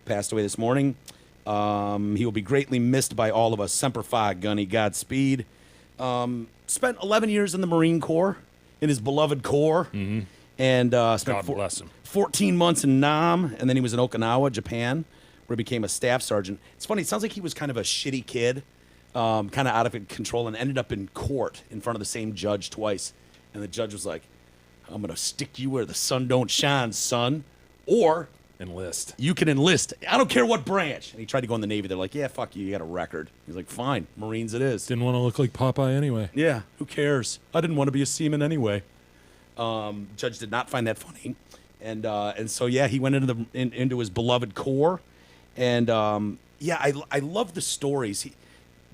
passed away this morning. He will be greatly missed by all of us. Semper Fi, Gunny, Godspeed. Spent 11 years in the Marine Corps, in his beloved Corps. Mm-hmm. And spent God bless him. 14 months in Nam, and then he was in Okinawa, Japan, where he became a staff sergeant. It's funny, it sounds like he was kind of a shitty kid, kind of out of control, and ended up in court in front of the same judge twice. And the judge was like, I'm going to stick you where the sun don't shine, son. Or Enlist. you can enlist. I don't care what branch. And he tried to go in the Navy. They're like, yeah, fuck you. You got a record. He's like, fine. Marines it is. Didn't want to look like Popeye anyway. Yeah, who cares? I didn't want to be a seaman anyway. Judge did not find that funny. And so, yeah, he went into his beloved Corps. And, yeah, I love the stories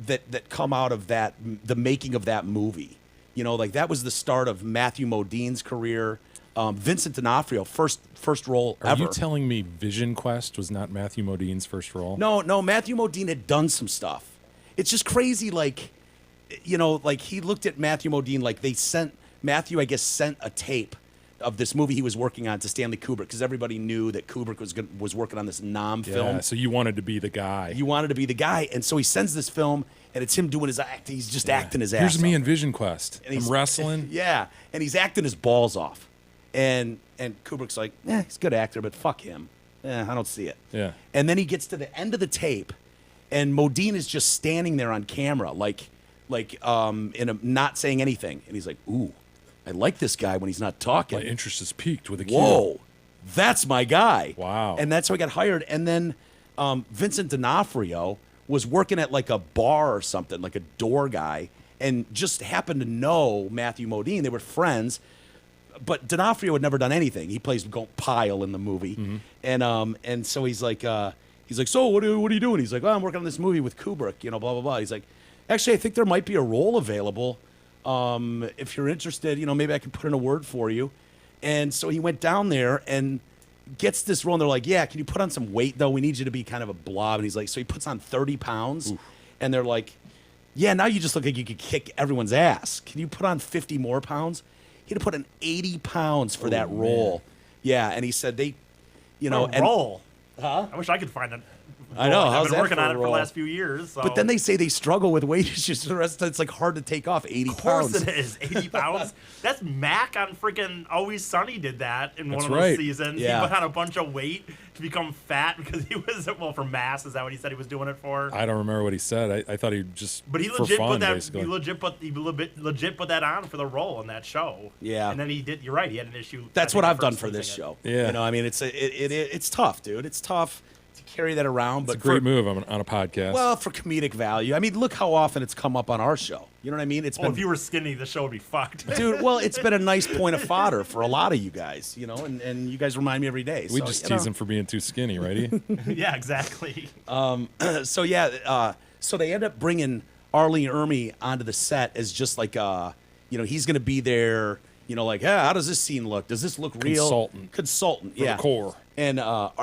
that come out of that, the making of that movie. You know, like that was the start of Matthew Modine's career. Vincent D'Onofrio, first role ever. Are you telling me Vision Quest was not Matthew Modine's first role? No, Matthew Modine had done some stuff. It's just crazy, like, you know, like he looked at Matthew Modine, like Matthew, I guess, sent a tape of this movie he was working on to Stanley Kubrick, because everybody knew that Kubrick was working on this Nam film. Yeah, so you wanted to be the guy. You wanted to be the guy, and so he sends this film, and it's him doing his act. He's just acting his ass off. Here's me in Vision Quest. And I'm wrestling. Yeah, and he's acting his balls off. And Kubrick's like, he's a good actor, but fuck him. I don't see it. Yeah. And then he gets to the end of the tape, and Modine is just standing there on camera, like not saying anything. And he's like, ooh, I like this guy when he's not talking. My interest is piqued with a cue. Whoa, that's my guy. Wow. And that's how he got hired. And then Vincent D'Onofrio was working at like a bar or something, like a door guy, and just happened to know Matthew Modine. They were friends. But D'Onofrio had never done anything. He plays Pyle in the movie, and so he's like, so what are you doing? He's like, I'm working on this movie with Kubrick, you know, blah blah blah. He's like, actually, I think there might be a role available. If you're interested, you know, maybe I can put in a word for you. And so he went down there and gets this role. And they're like, yeah, can you put on some weight though? We need you to be kind of a blob. And he's like, so he puts on 30 pounds, and they're like, yeah, now you just look like you could kick everyone's ass. Can you put on 50 more pounds? He had to put in 80 pounds for that role. Man. Yeah, and he said they, you know, role. Huh? I wish I could find it. I know. I've How's been that working for on a it for the role? last few years. So. But then they say they struggle with weight issues. The rest of it's like hard to take off 80 pounds. Of course it is. 80 pounds. That's Mac on freaking Always Sunny did that in one of those seasons. Yeah. He put on a bunch of weight to become fat because he was, for mass. Is that what he said he was doing it for? I don't remember what he said. I thought he just But he for legit fun, put that. basically. He legit put that on for the role in that show. Yeah. And then he did. You're right. He had an issue. That's what I've done for this show. Yeah. You know, I mean, it's tough, dude. It's tough to carry that around. It's a great move on a podcast. Well, for comedic value. I mean, look how often it's come up on our show. You know what I mean? If you were skinny, the show would be fucked. Dude, well, it's been a nice point of fodder for a lot of you guys, you know, and you guys remind me every day. We just tease him for being too skinny, right? Yeah, exactly. So they end up bringing Arlie Ermey onto the set as just like, you know, he's going to be there, you know, like, how does this scene look? Does this look real? Consultant, for yeah. the Corps. And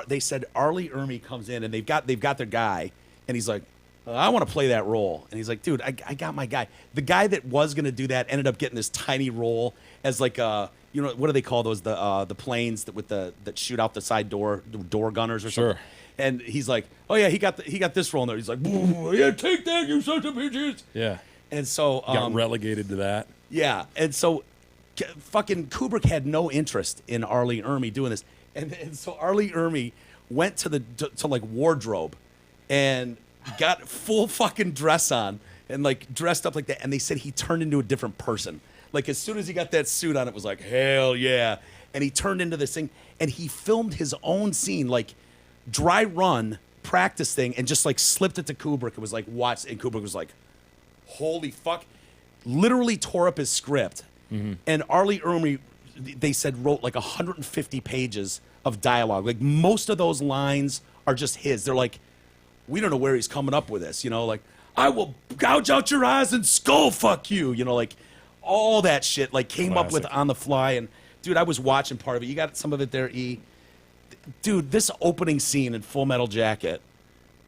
they said Arlie Ermey comes in, and they've got their guy, and he's like, I want to play that role. And he's like, dude, I got my guy. The guy that was going to do that ended up getting this tiny role as like you know, what do they call those? The planes that shoot out the side door, the door gunners or something. Sure. And he's like, oh yeah, he got this role in there. He's like, yeah, take that, you sons of bitches. Yeah. And so got relegated to that. Yeah. And so fucking Kubrick had no interest in Arlie Ermey doing this. And so Arlie Ermey went to like wardrobe and got full fucking dress on and like dressed up like that. And they said he turned into a different person. Like as soon as he got that suit on, it was like, hell yeah. And he turned into this thing, and he filmed his own scene, like dry run practice thing, and just like slipped it to Kubrick. It was like, watch. And Kubrick was like, holy fuck. Literally tore up his script. Mm-hmm. And Arlie Ermey, they said, wrote like 150 pages of dialogue. Like most of those lines are just his. They're like, we don't know where he's coming up with this, you know, like, I will gouge out your eyes and skull fuck you, you know, like all that shit like came up with on the fly. And dude, I was watching part of it. You got some of it there, E. Dude, this opening scene in Full Metal Jacket,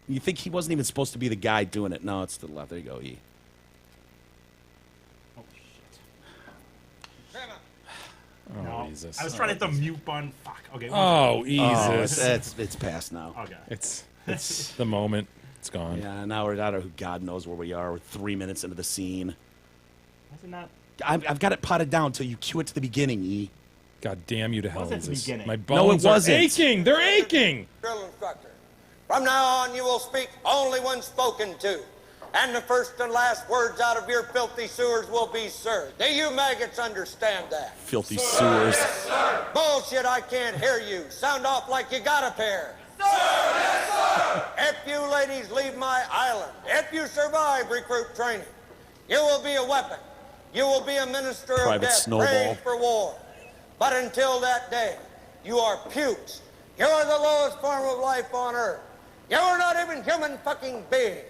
you think he wasn't even supposed to be the guy doing it. No, it's to the left. There you go, E. No, Jesus. I was trying to hit the mute button. Fuck. Okay. Oh, Oh, Jesus. it's past now. Okay. It's the moment. It's gone. Yeah, now we're out of God knows where we are. We're 3 minutes into the scene. Was it not? I've got it potted down till you cue it to the beginning, E. God damn you to hell, was at the Jesus. beginning. My No, it bones are wasn't. aching. They're aching. Drill instructor. From now on, you will speak only when spoken to. And the first and last words out of your filthy sewers will be sir. Do you maggots understand that? Filthy sewers. Bullshit, I can't hear you. Sound off like you got a pair. Sir, yes, sir. If you ladies leave my island, if you survive recruit training, you will be a weapon. You will be a minister of Private death, Snowball. praised for war. But until that day, you are pukes. You are the lowest form of life on earth. You are not even human fucking beings.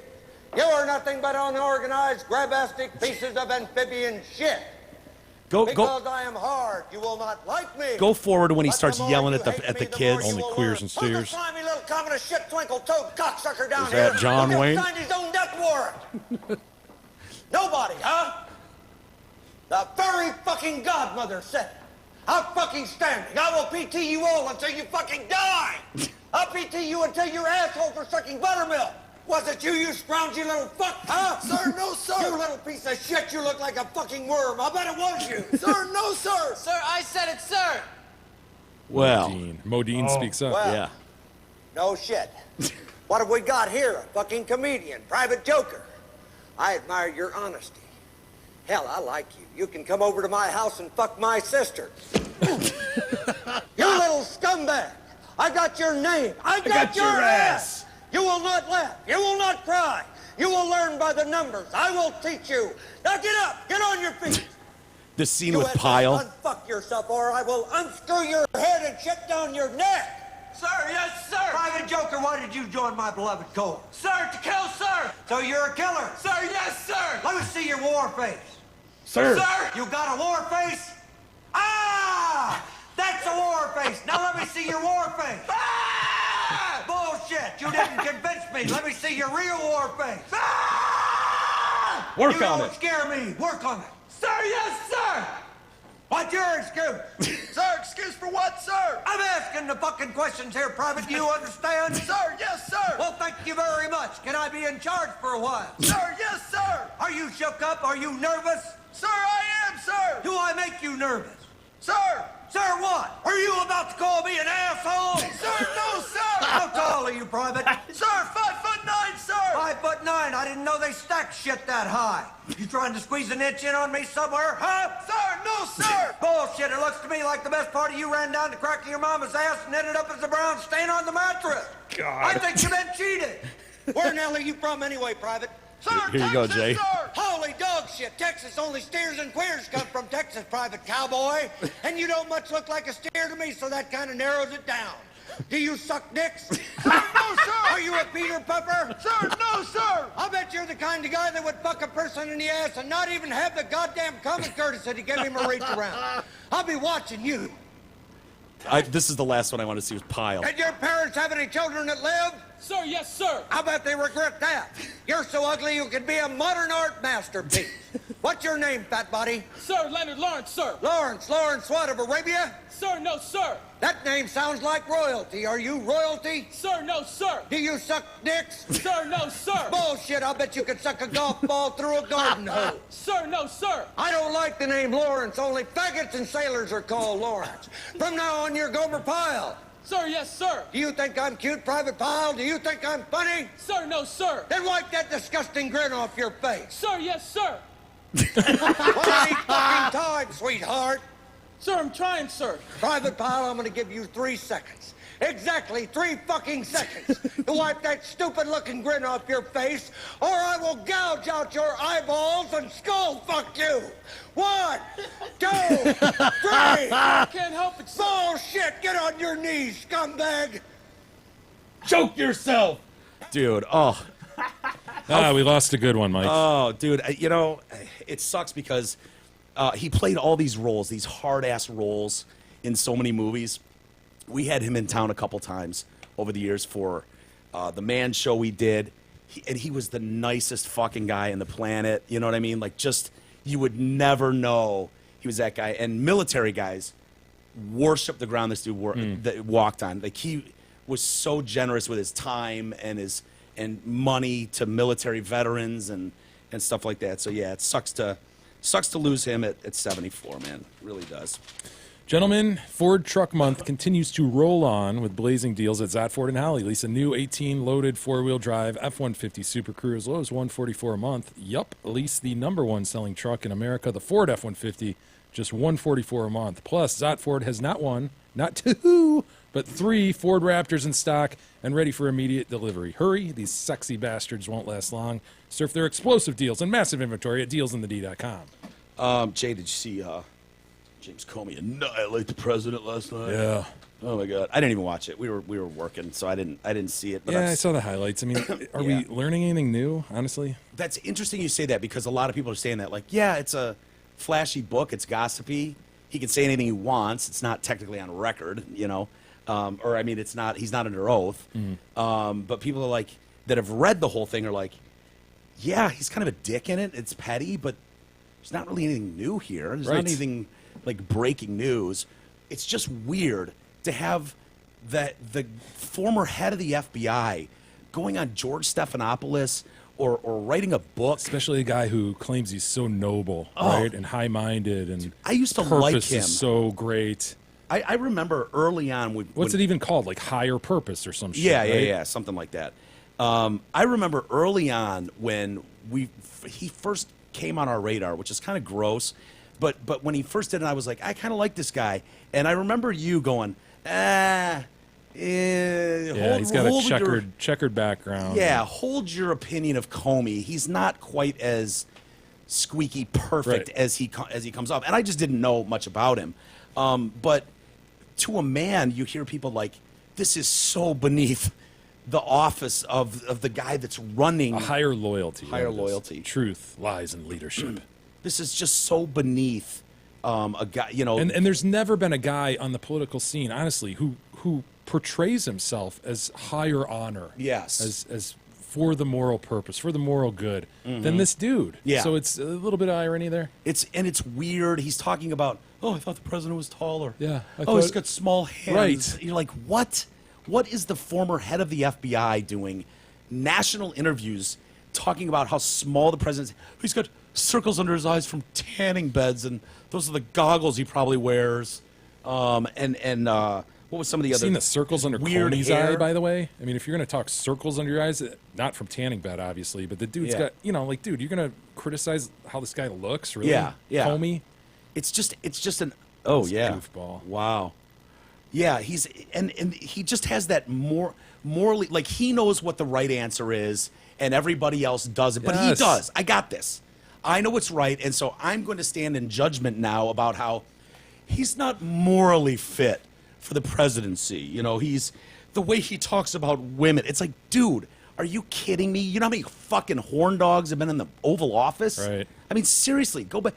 You are nothing but unorganized, grabastic pieces of amphibian shit. Because I am hard, you will not like me. Go forward when he But starts the more yelling you at the hate at the me, more kids. you Only will queers learn. and Who's the steers. slimy little communist shit twinkle-toed cocksucker down Is here? that John who Wayne? signed his own death warrant? Nobody, huh? The very fucking godmother said it. I'm fucking standing. I will PT you all until you fucking die. I'll PT you until your asshole for sucking buttermilk. Was it you scroungy little fuck, huh? Sir, no, sir. You little piece of shit, you look like a fucking worm. I bet it was you. Sir, no, sir. Sir, I said it, sir. Well, Modine speaks up. Well. yeah. No shit. What have we got here? A fucking comedian, private joker. I admire your honesty. Hell, I like you. You can come over to my house and fuck my sister. You little scumbag. I got your name. I got your ass. You will not laugh. You will not cry. You will learn by the numbers. I will teach you. Now get up. Get on your feet. The scene You with had better Pyle. unfuck yourself or I will unscrew your head and shit down your neck. Sir, yes, sir. Private Joker, why did you join my beloved corps? Sir, to kill, sir. So you're a killer. Sir, yes, sir. Let me see your war face. Sir. Sir. You got a war face? Ah! That's a war face. Now let me see your war face. Ah! Bullshit. You didn't convince me. Let me see your real war face. Ah! Work You on don't it. scare me. Work on it. Sir, yes, sir. What's your excuse? Sir, excuse for what, sir? I'm asking the fucking questions here, Private. Do you understand? Sir, yes, sir. Well, thank you very much. Can I be in charge for a while? Sir, yes, sir. Are you shook up? Are you nervous? Sir, I am, sir. Do I make you nervous? Sir. Sir, what? Are you about to call me an asshole? Sir, no, sir. How tall are you, Private? Sir, 5'9", sir. 5'9". I didn't know they stacked shit that high. You trying to squeeze an inch in on me somewhere, huh? Sir, no, sir. Bullshit. It looks to me like the best part of you ran down the crack of your mama's ass and ended up as a brown stain on the mattress. God. I think you've been cheated. Where in hell are you from anyway, Private? Sir, Here you go, Texas, Jay. Sir. Holy dog shit. Texas, only steers and queers come from Texas, Private Cowboy. And you don't much look like a steer to me, so that kind of narrows it down. Do you suck dicks? Sir, no, sir. Are you a Peter Puffer? Sir, no, sir. I bet you're the kind of guy that would fuck a person in the ass and not even have the goddamn common courtesy to give him a reach around. I'll be watching you. This is the last one I want to see with Pyle. Did your parents have any children that lived? Sir, yes, sir. I bet they regret that. You're so ugly you could be a modern art masterpiece. What's your name, fat body? Sir, Leonard Lawrence, sir. Lawrence what, of Arabia? Sir, no, sir. That name sounds like royalty. Are you royalty? Sir, no, sir. Do you suck dicks? Sir, no, sir. Bullshit, I'll bet you could suck a golf ball through a garden hose. Sir, no, sir. I don't like the name Lawrence. Only faggots and sailors are called Lawrence. From now on, you're Gomer Pyle. Sir, yes, sir. Do you think I'm cute, Private Pyle? Do you think I'm funny? Sir, no, sir. Then wipe that disgusting grin off your face. Sir, yes, sir. One ain't fucking time, sweetheart. Sir, I'm trying, sir. Private Pyle, I'm gonna give you 3 seconds. Exactly 3 fucking seconds to wipe that stupid-looking grin off your face, or I will gouge out your eyeballs and skull fuck you. 1, 2, 3. Can't help it, sir. Bullshit! Get on your knees, scumbag! Choke yourself, dude. Oh, We lost a good one, Mike. oh, dude. You know, it sucks because he played all these roles, these hard-ass roles in so many movies. We had him in town a couple times over the years for the Man Show we did, and he was the nicest fucking guy on the planet. You know what I mean? Like, just you would never know he was that guy. And military guys, worship the ground this dude that walked on. Like, he was so generous with his time and money to military veterans and stuff like that. So yeah, it sucks to lose him at 74, man. It really does. Gentlemen, Ford Truck Month continues to roll on with blazing deals at Zot Ford and Holly. Lease a new 18-loaded four-wheel drive F-150 Super Crew as low as $144 a month. Yup, lease the #1 selling truck in America, the Ford F-150, just $144 a month. Plus, Zot Ford has not one, not two, but 3 Ford Raptors in stock and ready for immediate delivery. Hurry, these sexy bastards won't last long. Surf their explosive deals and massive inventory at dealsinthed.com. Jay, did you see James Comey annihilate the president last night? Yeah. Oh my God, I didn't even watch it. We were working, so I didn't see it. But Yeah, I saw the highlights. I mean, are we learning anything new, honestly? That's interesting you say that, because a lot of people are saying that. Like, yeah, it's a flashy book. It's gossipy. He can say anything he wants. It's not technically on record, you know. Or, I mean, it's not. He's not under oath. But people are like, that have read the whole thing are like, yeah, he's kind of a dick in it. It's petty, but there's not really anything new here. There's not anything like breaking news. It's just weird to have the former head of the FBI going on George Stephanopoulos or writing a book. Especially a guy who claims he's so noble, right, and high-minded, and I used to purpose like him. is so great. I remember early on What's it even called? Like higher purpose or some shit? Yeah, right? yeah, something like that. I remember early on when he first came on our radar, which is kind of gross, but when he first did it, I was like, I kind of like this guy, and I remember you going, Yeah, he's got a checkered background. Yeah, hold your opinion of Comey. He's not quite as squeaky perfect as he comes off, and I just didn't know much about him. But to a man, you hear people like, this is so beneath the office of the guy that's running. A higher loyalty. Higher loyalty. Truth, lies, and leadership. This is just so beneath a guy, you know. And there's never been a guy on the political scene, honestly, who portrays himself as higher honor. Yes. As for the moral purpose, for the moral good, than this dude. Yeah. So it's a little bit of irony there. It's weird. He's talking about, I thought the president was taller. Yeah. He's got small hands. Right. You're like, what? What is the former head of the FBI doing national interviews talking about how small the president is? He's got circles under his eyes from tanning beds, and those are the goggles he probably wears. What was some of the other? Seen the circles under weird Comey's hair? eye, by the way? I mean, if you're going to talk circles under your eyes, not from tanning bed, obviously, but the dude's got, like, dude, you're going to criticize how this guy looks, really? Yeah. Comey? It's just an Goofball. Wow. Yeah, he's and he just has that morally, like, he knows what the right answer is and everybody else doesn't, but he does. I got this. I know what's right, and so I'm going to stand in judgment now about how he's not morally fit for the presidency. You know, he's the way he talks about women. It's like, dude, are you kidding me? You know how many fucking horn dogs have been in the Oval Office? Right. I mean, seriously, go back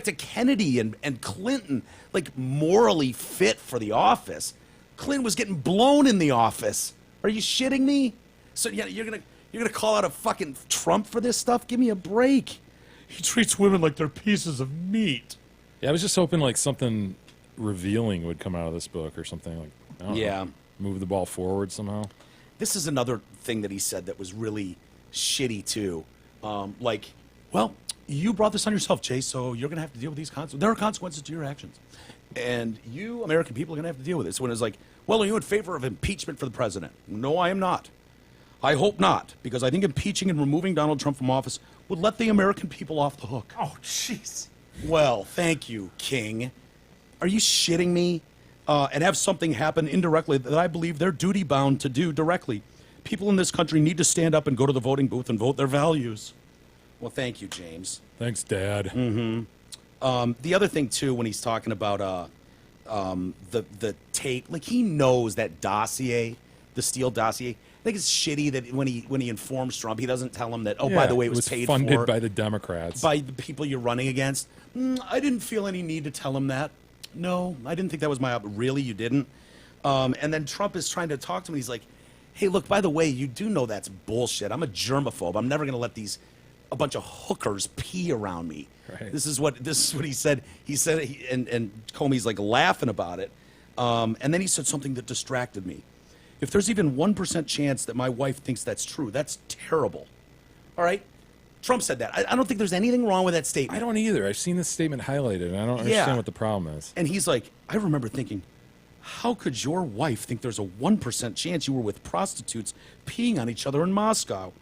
to Kennedy and Clinton, like, morally fit for the office. Clinton was getting blown in the office. Are you shitting me? So yeah, you're gonna call out a fucking Trump for this stuff? Give me a break. He treats women like they're pieces of meat. Yeah, I was just hoping, like, something revealing would come out of this book or something. Like, I don't know, move the ball forward somehow. This is another thing that he said that was really shitty, too. Like, well, you brought this on yourself, Jay, so you're going to have to deal with these consequences. There are consequences to your actions. And you, American people, are going to have to deal with this. When it's like, well, are you in favor of impeachment for the president? No, I am not. I hope not, because I think impeaching and removing Donald Trump from office would let the American people off the hook. Oh, jeez. Well, thank you, King. Are you shitting me? And have something happen indirectly that I believe they're duty-bound to do directly. People in this country need to stand up and go to the voting booth and vote their values. Well, thank you, James. Thanks, Dad. The other thing, too, when he's talking about the tape, like, he knows that dossier, the Steele dossier. I think it's shitty that when he informs Trump, he doesn't tell him that, by the way, it was paid funded by the Democrats. By the people you're running against. I didn't feel any need to tell him that. No, I didn't think that was my op. Really, you didn't? And then Trump is trying to talk to him. He's like, hey, look, by the way, you do know that's bullshit. I'm a germaphobe. I'm never going to let a bunch of hookers pee around me. Right. This is what he said. He said, and Comey's like laughing about it. And then he said something that distracted me. If there's even 1% chance that my wife thinks that's true, that's terrible. All right? Trump said that. I don't think there's anything wrong with that statement. I don't either. I've seen this statement highlighted, and I don't understand what the problem is. And he's like, I remember thinking, how could your wife think there's a 1% chance you were with prostitutes peeing on each other in Moscow?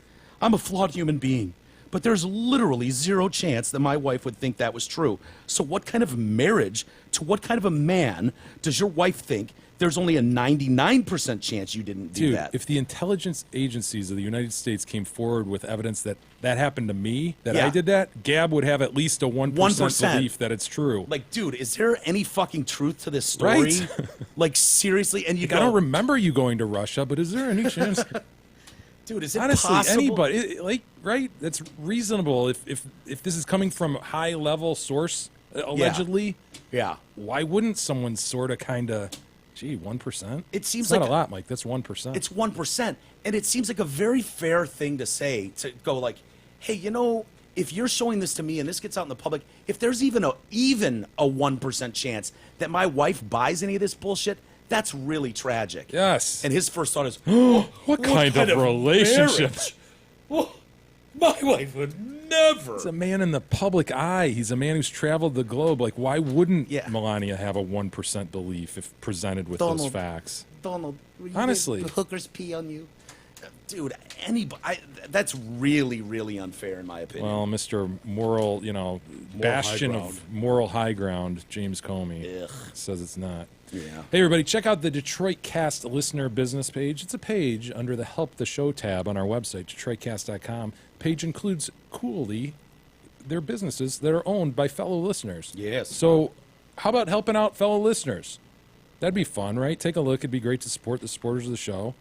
I'm a flawed human being, but there's literally zero chance that my wife would think that was true. So what kind of marriage to what kind of a man does your wife think there's only a 99% chance you didn't do Dude, that? if the intelligence agencies of the United States came forward with evidence that that happened to me, that Yeah. I did that, Gab would have at least a 1% belief that it's true. Like, dude, is there any fucking truth to this story? Right. Like, seriously? And you Like, go, I don't remember you going to Russia, but is there any chance? dude, is it Honestly, possible? anybody, like, right? That's reasonable. If this is coming from a high level source, allegedly, Yeah. why wouldn't someone sort of kind of, gee, 1%? It seems it's like not a- a lot, Mike. That's 1%. It's 1%. And it seems like a very fair thing to say, to go like, hey, you know, if you're showing this to me and this gets out in the public, if there's even a 1% chance that my wife buys any of this bullshit, that's really tragic. Yes. And his first thought is, what kind of relationship? marriage? Well, my wife would never. He's a man in the public eye. He's a man who's traveled the globe. Like, why wouldn't Yeah. Melania have a 1% belief if presented with those Donald. facts? Donald, will you Honestly. let the hookers pee on you? Dude, anybody, that's really, really unfair in my opinion. Well, Mr. Moral, bastion high of moral high ground, James Comey, Ugh. says it's not. Yeah. Hey, everybody, check out the Detroit Cast listener business page. It's a page under the Help the Show tab on our website, DetroitCast.com. Page includes, coolly, their businesses that are owned by fellow listeners. Yes. So how about helping out fellow listeners? That'd be fun, right? Take a look. It'd be great to support the supporters of the show.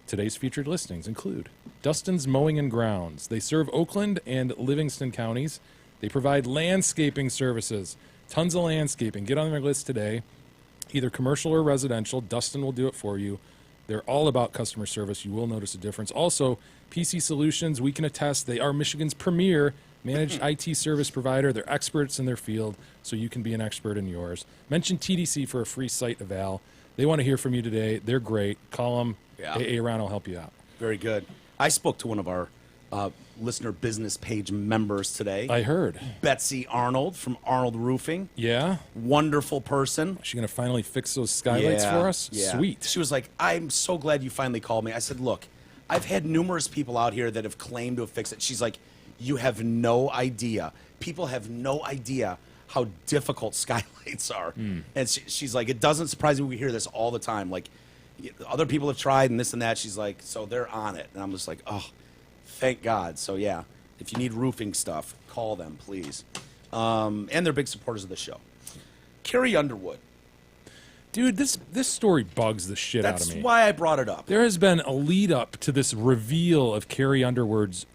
Today's featured listings include Dustin's Mowing and Grounds. They serve Oakland and Livingston counties. They provide landscaping services. Tons of landscaping. Get on their list today. Either commercial or residential. Dustin will do it for you. They're all about customer service. You will notice a difference. Also, PC Solutions, we can attest they are Michigan's premier managed IT service provider. They're experts in their field, so you can be an expert in yours. Mention TDC for a free site eval. They want to hear from you today. They're great. Call them. Yeah. AA Ron will help you out. Very good. I spoke to one of our listener business page members today. I heard. Betsy Arnold from Arnold Roofing. Yeah? Wonderful person. Is she going to finally fix those skylights for us? Yeah. Sweet. She was like, I'm so glad you finally called me. I said, look, I've had numerous people out here that have claimed to have fixed it. She's like, you have no idea. People have no idea how difficult skylights are. And she's like, it doesn't surprise me. We hear this all the time. Like, other people have tried and this and that. She's like, so they're on it. And I'm just like, oh, thank God. So, yeah, if you need roofing stuff, call them, please. And they're big supporters of the show. Carrie Underwood. Dude, this story bugs the shit out That's of me. why I brought it up. There has been a lead up to this reveal of Carrie Underwood's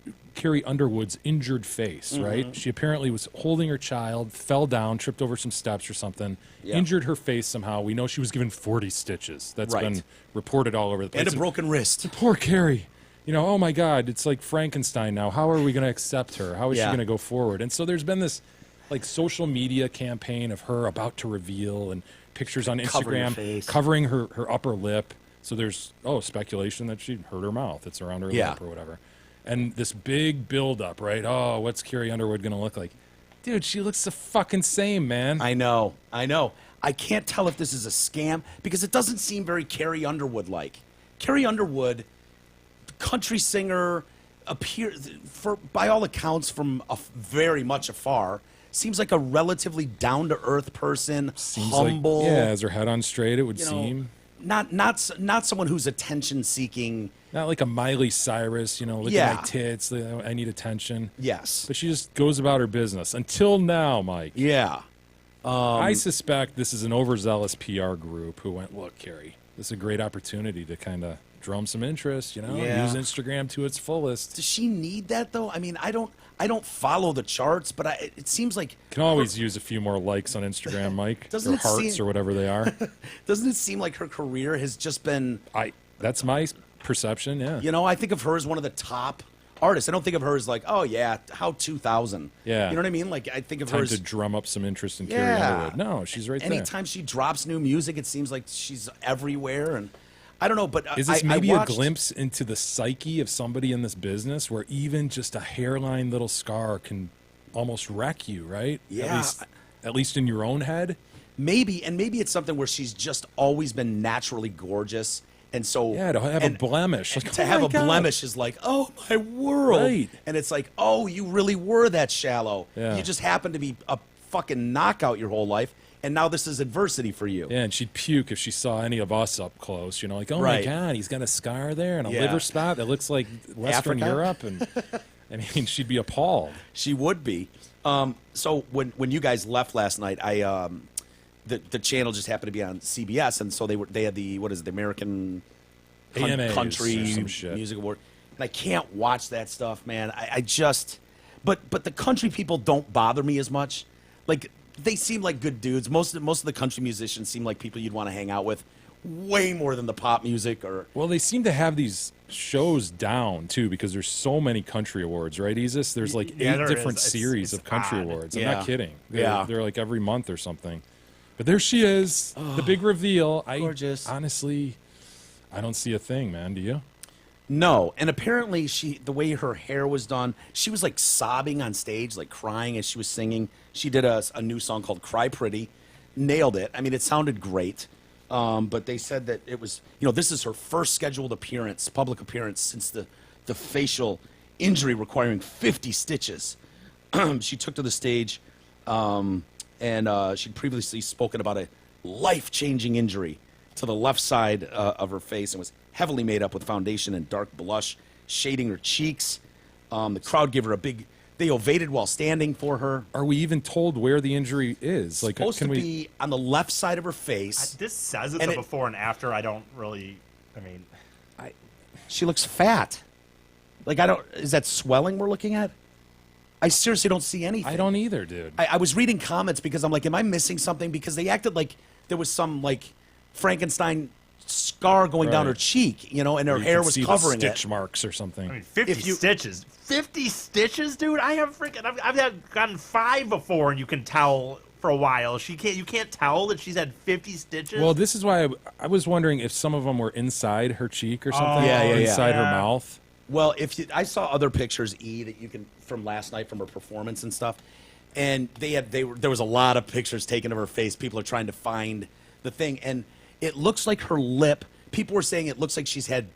injured face, right? She apparently was holding her child, fell down, tripped over some steps or something, Yeah. injured her face somehow. We know she was given 40 stitches. That's Right. been reported all over the place. And a broken wrist. Poor Carrie. Oh my God, it's like Frankenstein now. How are we going to accept her? How is she Yeah. going to go forward? And so there's been this like social media campaign of her about to reveal and pictures on Covering her Instagram face. covering her upper lip. So there's speculation that she hurt her mouth. It's around her Yeah. lip or whatever. And this big build-up, right? Oh, what's Carrie Underwood going to look like? Dude, she looks the fucking same, man. I know. I can't tell if this is a scam because it doesn't seem very Carrie Underwood-like. Carrie Underwood, country singer, by all accounts from very much afar, seems like a relatively down-to-earth person, Seems humble. Like, has her head on straight, it would you know, seem. not someone who's attention-seeking. Not like a Miley Cyrus, look Yeah. at my tits, I need attention. Yes. But she just goes about her business. Until now, Mike. Yeah. I suspect this is an overzealous PR group who went, look, Carrie, this is a great opportunity to kind of drum some interest, Yeah. use Instagram to its fullest. Does she need that though? I mean, I don't follow the charts, but it seems like Can always use a few more likes on Instagram, Mike, Doesn't or it hearts seem- or whatever they are. doesn't it seem like her career has just been, That's my perception, yeah. I think of her as one of the top artist. I don't think of her as like, oh yeah, how 2000. Yeah. You know what I mean? Like I think of her Time as to drum up some interest in Carrie yeah. Underwood. No, she's right there. Anytime she drops new music, it seems like she's everywhere. And I don't know, but Is this I maybe watched, a glimpse into the psyche of somebody in this business where even just a hairline little scar can almost wreck you, right? Yeah. At least in your own head. Maybe it's something where she's just always been naturally gorgeous. And so Yeah, to have a blemish. and Like, to oh have my a God. blemish is like, oh my world. Right. And it's like, oh, you really were that shallow. Yeah. You just happened to be a fucking knockout your whole life, and now this is adversity for you. Yeah, and she'd puke if she saw any of us up close. You know, like, oh Right. my God, he's got a scar there and a Yeah. liver spot that looks like Western Africa? Europe. And I mean, she'd be appalled. She would be. So when you guys left last night, the channel just happened to be on CBS, and so they had the American AMAs Country or some shit. Music Award, and I can't watch that stuff, man. I just, but the country people don't bother me as much. Like they seem like good dudes. Most of the country musicians seem like people you'd want to hang out with, way more than the pop music or. Well, they seem to have these shows down too because there's so many country awards, right, Isis? There's like Yeah, 8 there different is. series It's of country odd. awards. I'm Yeah. not kidding. Yeah. They're like every month or something. But there she is, the big reveal. Gorgeous. Honestly, I don't see a thing, man. Do you? No, and apparently the way her hair was done, she was like sobbing on stage, like crying as she was singing. She did a new song called "Cry Pretty," nailed it. I mean, it sounded great, but they said that it was, this is her first scheduled public appearance since the facial injury requiring 50 stitches. She took to the stage, and she'd previously spoken about a life-changing injury to the left side of her face and was heavily made up with foundation and dark blush, shading her cheeks. The crowd gave her they ovated while standing for her. Are we even told where the injury is? Like, Supposed can to we? be on the left side of her face. This says it's And a it- before and after. I don't really. I mean, She looks fat. Like, is that swelling we're looking at? I seriously don't see anything. I don't either, dude. I was reading comments because I'm like, am I missing something? Because they acted like there was some, like, Frankenstein scar going down Right. her cheek, and her You hair can was see the covering stitch it. marks or something. I mean, 50 If you- stitches. 50 stitches, dude. I've gotten 5 before, and you can tell for a while. You can't tell that she's had 50 stitches. Well, this is why I was wondering if some of them were inside her cheek or something. Yeah, yeah, or yeah. inside her Yeah. mouth. Well, I saw other pictures, that you can from last night from her performance and stuff, and there was a lot of pictures taken of her face. People are trying to find the thing, and it looks like her lip. People were saying it looks like she's had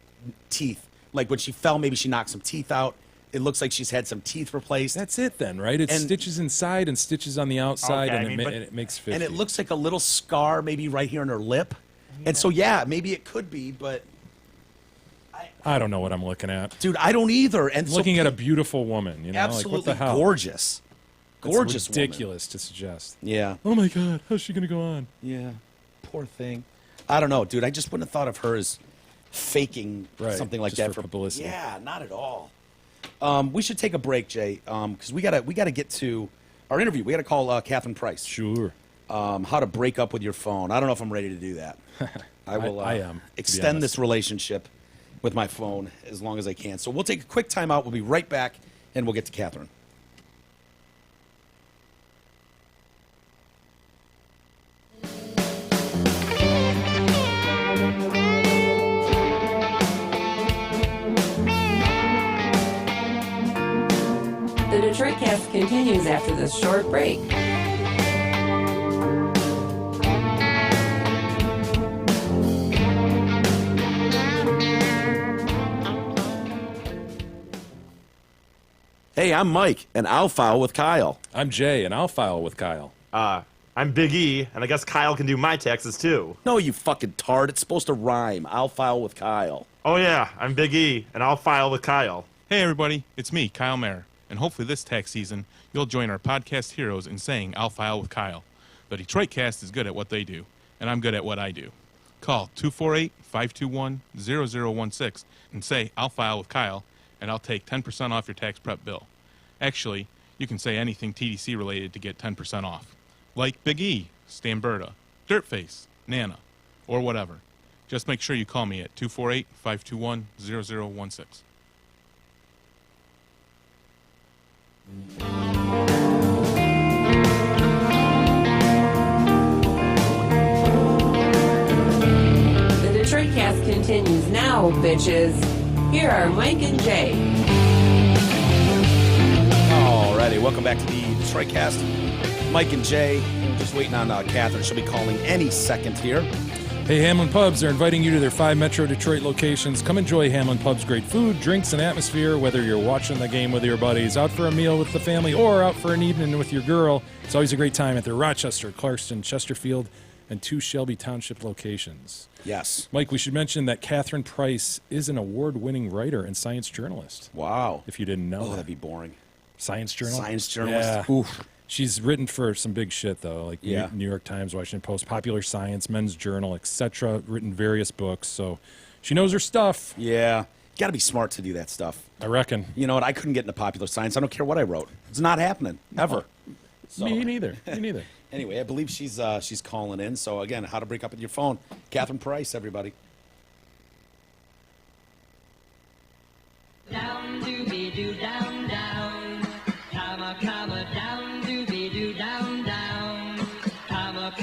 teeth. Like when she fell, maybe she knocked some teeth out. It looks like she's had some teeth replaced. That's it then, right? It's And- stitches inside and stitches on the outside, Okay, and I mean, but- it makes 50. And it looks like a little scar maybe right here on her lip. And so, yeah, maybe it could be, but, I don't know what I'm looking at. dude, I don't either. And so Looking at a beautiful woman, you know, absolutely like what the hell? gorgeous. It's Gorgeous woman. ridiculous to suggest. Yeah. Oh my God, how's she gonna go on? Yeah. Poor thing. I don't know, dude. I just wouldn't have thought of her as faking Right, something like just that for publicity. Yeah, not at all. We should take a break, Jay, because we gotta get to our interview. We gotta call Catherine Price. Sure. How to break up with your phone. I don't know if I'm ready to do that. I will. I am, to be extend honest. this relationship with my phone as long as I can. So we'll take a quick time out. We'll be right back, and we'll get to Catherine. The Detroit Cast continues after this short break. Hey, I'm Mike, and I'll file with Kyle. I'm Jay, and I'll file with Kyle. I'm Big E, and I guess Kyle can do my taxes too. No, you fucking tard. It's supposed to rhyme. I'll file with Kyle. Oh yeah, I'm Big E, and I'll file with Kyle. Hey everybody, it's me, Kyle Mayer, and hopefully this tax season you'll join our podcast heroes in saying I'll file with Kyle. The Detroit Cast is good at what they do, and I'm good at what I do. Call 248-521-0016 and say I'll file with Kyle, and I'll take 10% off your tax prep bill. Actually, you can say anything TDC related to get 10% off. Like Big E, Stamberta, Dirtface, Nana, or whatever. Just make sure you call me at 248-521-0016. The Detroit Cast continues now, bitches. Here are Mike and Jay. Alrighty, welcome back to the Detroit Cast. Mike and Jay. We're just waiting on Catherine. She'll be calling any second here. Hey, Hamlin Pubs, they're inviting you to their 5 Metro Detroit locations. Come enjoy Hamlin Pub's great food, drinks, and atmosphere, whether you're watching the game with your buddies, out for a meal with the family, or out for an evening with your girl. It's always a great time at their Rochester, Clarkston, Chesterfield, and 2 Shelby Township locations. Yes. Mike, we should mention that Catherine Price is an award-winning writer and science journalist. Wow. If you didn't know that. That'd be boring. Science journal? Science journalist. Yeah. Oof. She's written for some big shit, though, like Yeah. New York Times, Washington Post, Popular Science, Men's Journal, etc. Written various books, so she knows her stuff. Yeah. Got to be smart to do that stuff. I reckon. You know what? I couldn't get into Popular Science. I don't care what I wrote. It's not happening. Ever. So, Me neither. Me neither. anyway, I believe she's calling in. So, again, how to break up with your phone. Catherine Price, everybody. Down doobie doo down down, comma down doobie doo down down, comma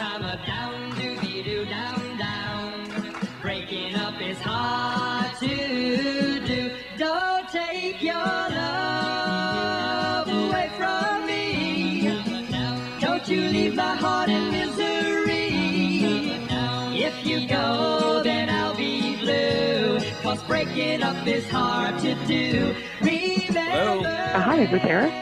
down doobie doo down down. Breaking up is hard to do. Don't take your love away from me. Don't you leave my heart in misery. If you go, then I'll be blue. 'Cause breaking up is hard to do. Remember. Hi, is this Eric?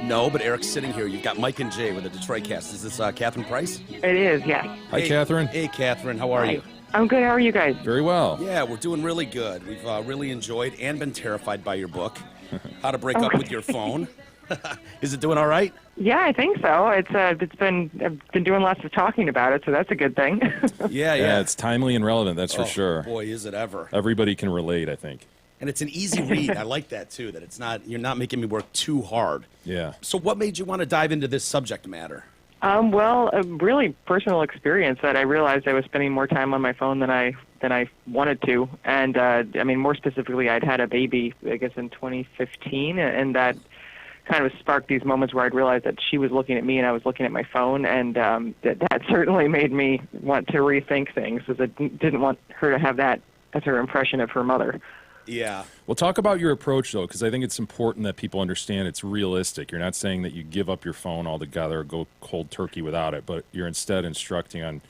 No, but Eric's sitting here. You've got Mike and Jay with the Detroit Cast. Is this Catherine Price? It is, yes. Hi, Hey, Catherine. Hey, Catherine. How are Hi. you? I'm good. How are you guys? Very well. Yeah, we're doing really good. We've really enjoyed and been terrified by your book, How to Break Up with Your Phone. Is it doing all right? Yeah, I think so. I've been doing lots of talking about it, so that's a good thing. Yeah. It's timely and relevant, that's for Oh, sure. Boy, is it ever. Everybody can relate, I think. And it's an easy read. I like that, too, that you're not making me work too hard. Yeah. So what made you want to dive into this subject matter? Well, a really personal experience that I realized I was spending more time on my phone than I wanted to, and I mean, more specifically, I'd had a baby, I guess, in 2015, and that kind of sparked these moments where I'd realized that she was looking at me and I was looking at my phone, and that certainly made me want to rethink things, because I didn't want her to have that as her impression of her mother. Yeah. Well, talk about your approach, though, because I think it's important that people understand it's realistic. You're not saying that you give up your phone altogether or go cold turkey without it, but you're instead instructing on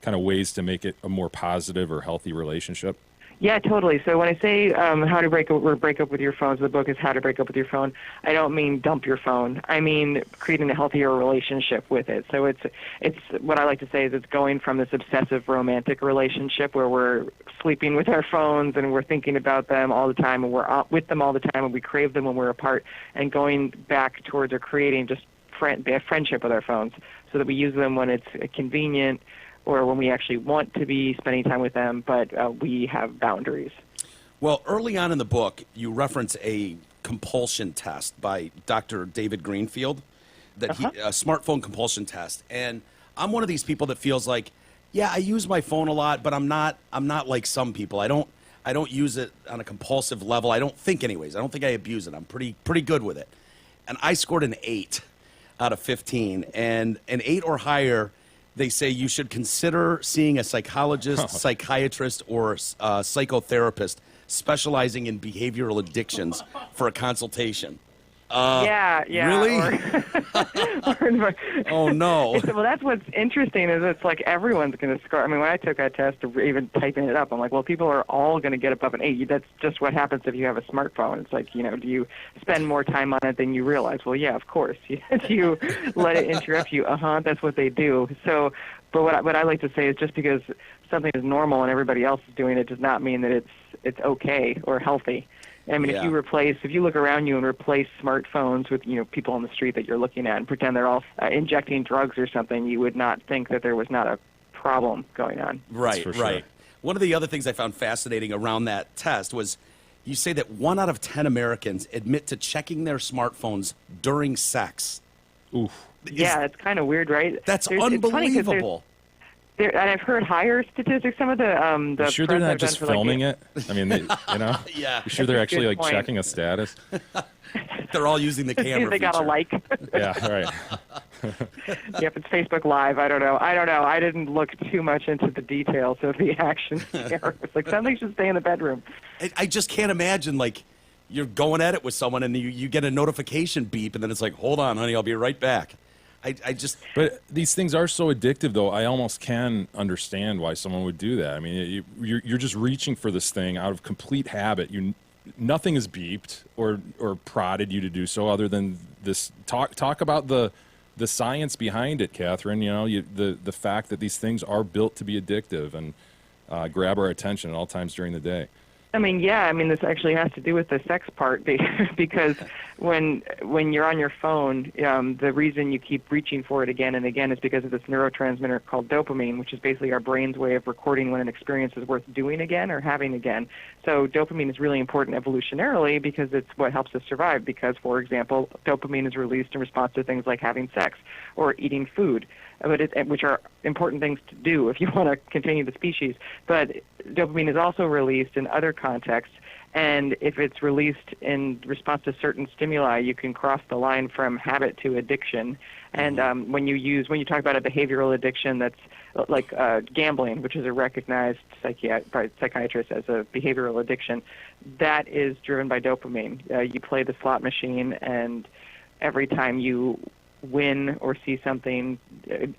kind of ways to make it a more positive or healthy relationship. Yeah, totally. So when I say how to break up with your phone, so the book is How to Break Up with Your Phone, I don't mean dump your phone. I mean creating a healthier relationship with it. So it's what I like to say is it's going from this obsessive romantic relationship where we're sleeping with our phones and we're thinking about them all the time and we're with them all the time and we crave them when we're apart, and going back towards or creating just a friendship with our phones so that we use them when it's convenient or when we actually want to be spending time with them, but we have boundaries. Well, early on in the book, you reference a compulsion test by Dr. David Greenfield, a smartphone compulsion test. And I'm one of these people that feels like, yeah, I use my phone a lot, but I'm not like some people. I don't use it on a compulsive level. I don't think anyways. I don't think I abuse it. I'm pretty good with it. And I scored an 8 out of 15, and an 8 or higher. They say you should consider seeing a psychologist, psychiatrist, or psychotherapist specializing in behavioral addictions for a consultation. Yeah. Really? Oh, no. Well, that's what's interesting is it's like everyone's going to score. I mean, when I took that test, even typing it up, I'm like, well, people are all going to get above an 8. That's just what happens if you have a smartphone. It's like, do you spend more time on it than you realize? Well, yeah, of course. You let it interrupt you. That's what they do. So, but what I like to say is just because something is normal and everybody else is doing it does not mean that it's okay or healthy. I mean, if you look around you and replace smartphones with, people on the street that you're looking at and pretend they're all injecting drugs or something, you would not think that there was not a problem going on. Right, for right. sure. One of the other things I found fascinating around that test was you say that 1 out of 10 Americans admit to checking their smartphones during sex. Oof. Yeah, it's kind of weird, right? That's It's funny 'cause unbelievable. and I've heard higher statistics. Some of the You sure they're not just filming it? I mean, Yeah. You sure they're That's a actually good like point. checking a status? They're all using the See if camera they got a feature. like. Yeah, right. Yep, it's Facebook Live. I don't know. I didn't look too much into the details of the action there. It's like something should stay in the bedroom. I just can't imagine, like, you're going at it with someone and you get a notification beep, and then it's like, hold on, honey, I'll be right back. I just... But these things are so addictive, though. I almost can understand why someone would do that. I mean, you're just reaching for this thing out of complete habit. Nothing is beeped or prodded you to do so, other than this. Talk about the science behind it, Catherine. You know, the fact that these things are built to be addictive and grab our attention at all times during the day. I mean, yeah. I mean, this actually has to do with the sex part because when you're on your phone, the reason you keep reaching for it again and again is because of this neurotransmitter called dopamine, which is basically our brain's way of recording when an experience is worth doing again or having again. So dopamine is really important evolutionarily because it's what helps us survive. Because, for example, dopamine is released in response to things like having sex or eating food, which are important things to do if you want to continue the species. But dopamine is also released in other contexts, and if it's released in response to certain stimuli, you can cross the line from habit to addiction. And when you talk about a behavioral addiction that's like gambling, which is a recognized by psychiatrists as a behavioral addiction, that is driven by dopamine. You play the slot machine, and every time you win or see something,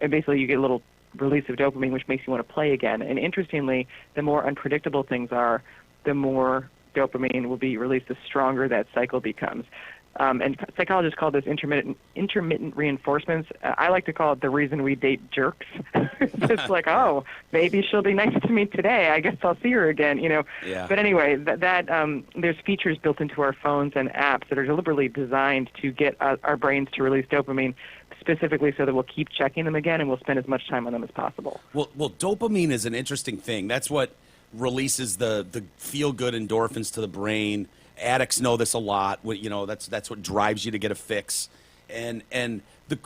basically you get a little release of dopamine, which makes you want to play again. And interestingly, the more unpredictable things are, the more dopamine will be released, the stronger that cycle becomes. And psychologists call this intermittent reinforcements. I like to call it the reason we date jerks. It's like, oh, maybe she'll be nice to me today. I guess I'll see her again, you know. Yeah. But anyway, there's features built into our phones and apps that are deliberately designed to get our brains to release dopamine, specifically so that we'll keep checking them again and we'll spend as much time on them as possible. Well, dopamine is an interesting thing. That's what releases the feel-good endorphins to the brain. Addicts know this a lot. You know, that's what drives you to get a fix. And the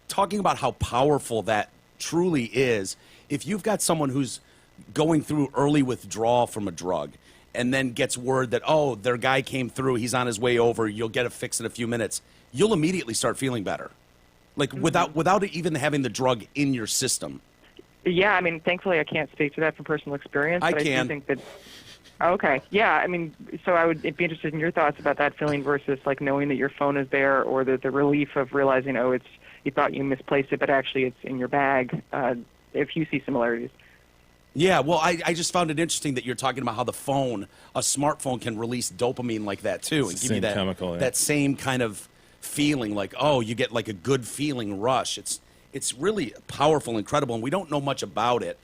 talking about how powerful that truly is. If you've got someone who's going through early withdrawal from a drug and then gets word that, oh, their guy came through, he's on his way over, you'll get a fix in a few minutes, you'll immediately start feeling better. Like without even having the drug in your system. Yeah, I mean, thankfully I can't speak to that from personal experience. I but can. I do think that. Okay, yeah, I mean, so I would be interested in your thoughts about that feeling versus like knowing that your phone is there, or the relief of realizing, oh, you thought you misplaced it, but actually it's in your bag. If you see similarities. Yeah, well, I just found it interesting that you're talking about how a smartphone can release dopamine like that too, and give you that chemical, yeah. that same kind of feeling, like, oh, you get like a good feeling rush. It's really powerful, incredible, and we don't know much about it.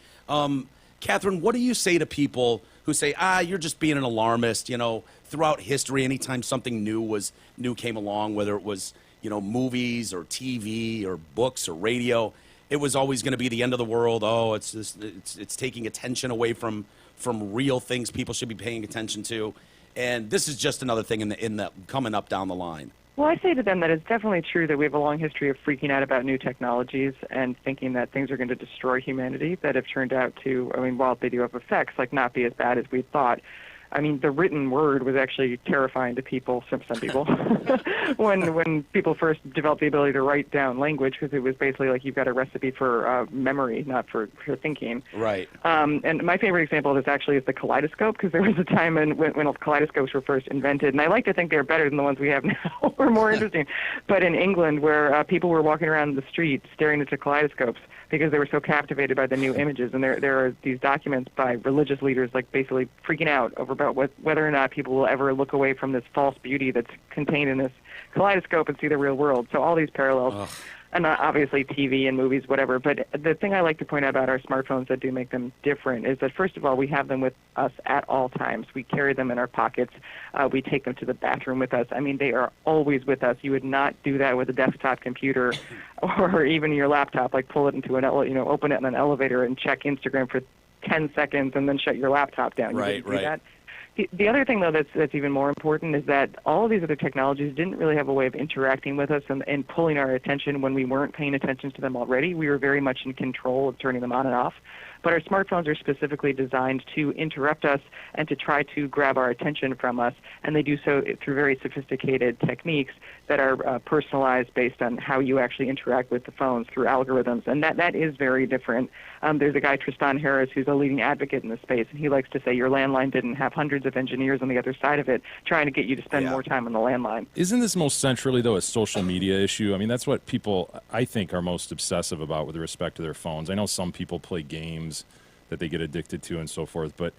Catherine, what do you say to people who say, you're just being an alarmist? You know, throughout history, anytime something new came along, whether it was, you know, movies or TV or books or radio, it was always going to be the end of the world. Oh, it's taking attention away from real things people should be paying attention to, and this is just another thing in the coming up down the line. Well, I say to them that it's definitely true that we have a long history of freaking out about new technologies and thinking that things are going to destroy humanity that have turned out to, I mean, while they do have effects, like not be as bad as we thought. I mean, the written word was actually terrifying to people, some people, when people first developed the ability to write down language, because it was basically like you've got a recipe for memory, not for thinking. Right. And my favorite example of this actually is the kaleidoscope, because there was a time when kaleidoscopes were first invented, and I like to think they're better than the ones we have now, or more interesting. But in England, where people were walking around the street staring into kaleidoscopes, because they were so captivated by the new images. And there are these documents by religious leaders like basically freaking out about whether or not people will ever look away from this false beauty that's contained in this kaleidoscope and see the real world. So all these parallels. Ugh. And obviously TV and movies, whatever. But the thing I like to point out about our smartphones that do make them different is that, first of all, we have them with us at all times. We carry them in our pockets. We take them to the bathroom with us. I mean, they are always with us. You would not do that with a desktop computer or even your laptop, like pull it into open it in an elevator and check Instagram for 10 seconds and then shut your laptop down. You wouldn't do that. The other thing, though, that's even more important is that all of these other technologies didn't really have a way of interacting with us and pulling our attention when we weren't paying attention to them already. We were very much in control of turning them on and off. But our smartphones are specifically designed to interrupt us and to try to grab our attention from us, and they do so through very sophisticated techniques that are personalized based on how you actually interact with the phones through algorithms, and that is very different. There's a guy, Tristan Harris, who's a leading advocate in this space, and he likes to say your landline didn't have hundreds of engineers on the other side of it trying to get you to spend more time on the landline. Isn't this most centrally, though, a social media issue? I mean, that's what people, I think, are most obsessive about with respect to their phones. I know some people play games that they get addicted to and so forth, but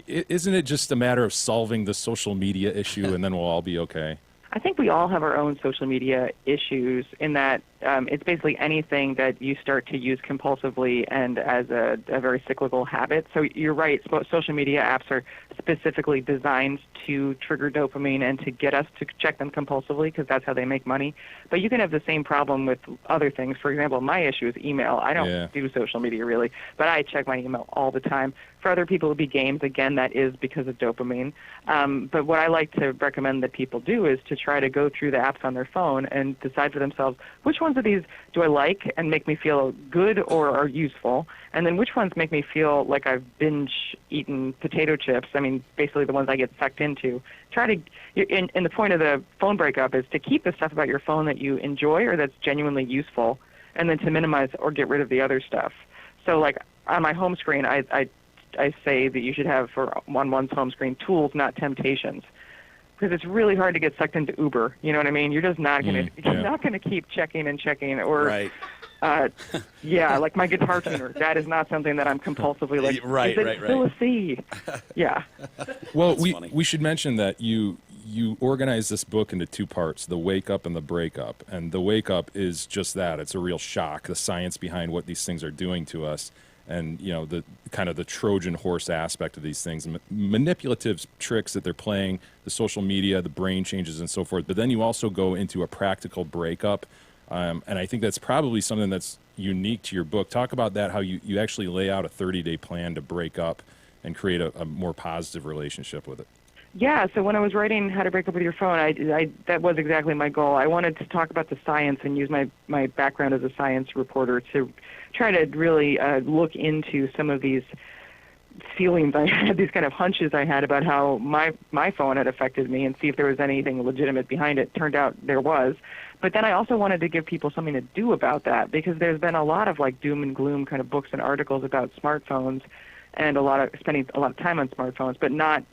isn't it just a matter of solving the social media issue and then we'll all be okay? I think we all have our own social media issues in that it's basically anything that you start to use compulsively and as a very cyclical habit. So you're right, social media apps are specifically designed to trigger dopamine and to get us to check them compulsively because that's how they make money. But you can have the same problem with other things. For example, my issue is email. I don't do social media really, but I check my email all the time. For other people, it would be games. Again, that is because of dopamine. But what I like to recommend that people do is to try to go through the apps on their phone and decide for themselves which ones of these do I like and make me feel good or are useful, and then which ones make me feel like I've binge-eaten potato chips. I mean, basically the ones I get sucked into. Try to, and the point of the phone breakup is to keep the stuff about your phone that you enjoy or that's genuinely useful, and then to minimize or get rid of the other stuff. So, like on my home screen, I say that you should have on one's home screen tools, not temptations, because it's really hard to get sucked into Uber. You know what I mean? You're just not gonna not gonna keep checking or right. Like my guitar tuner. That is not something that I'm compulsively like. Right. Still a C. Yeah. Well, we should mention that you organize this book into two parts: the wake up and the breakup. And the wake up is just that; it's a real shock, the science behind what these things are doing to us. And, you know, the kind of the Trojan horse aspect of these things, manipulative tricks that they're playing, the social media, the brain changes and so forth. But then you also go into a practical breakup. And I think that's probably something that's unique to your book. Talk about that, how you actually lay out a 30-day plan to break up and create a more positive relationship with it. Yeah, so when I was writing How to Break Up with Your Phone, I that was exactly my goal. I wanted to talk about the science and use my background as a science reporter to try to really look into some of these feelings I had, these kind of hunches I had about how my phone had affected me and see if there was anything legitimate behind it. Turned out there was. But then I also wanted to give people something to do about that because there's been a lot of like doom and gloom kind of books and articles about smartphones and spending a lot of time on smartphones, but not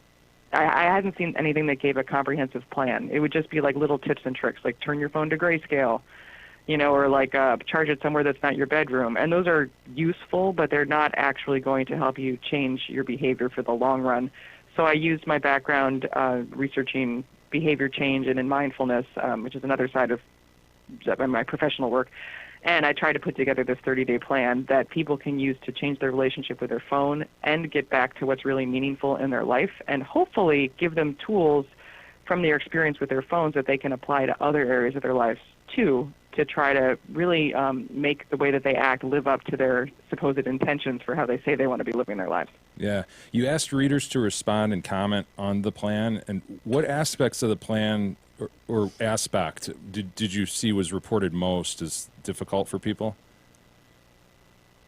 I hadn't seen anything that gave a comprehensive plan. It would just be like little tips and tricks, like turn your phone to grayscale, or like charge it somewhere that's not your bedroom. And those are useful, but they're not actually going to help you change your behavior for the long run. So I used my background researching behavior change and in mindfulness, which is another side of my professional work. And I try to put together this 30-day plan that people can use to change their relationship with their phone and get back to what's really meaningful in their life, and hopefully give them tools from their experience with their phones that they can apply to other areas of their lives too, to try to really make the way that they act live up to their supposed intentions for how they say they want to be living their lives. Yeah. You asked readers to respond and comment on the plan, and what aspects of the plan or aspect did you see was reported most as difficult for people?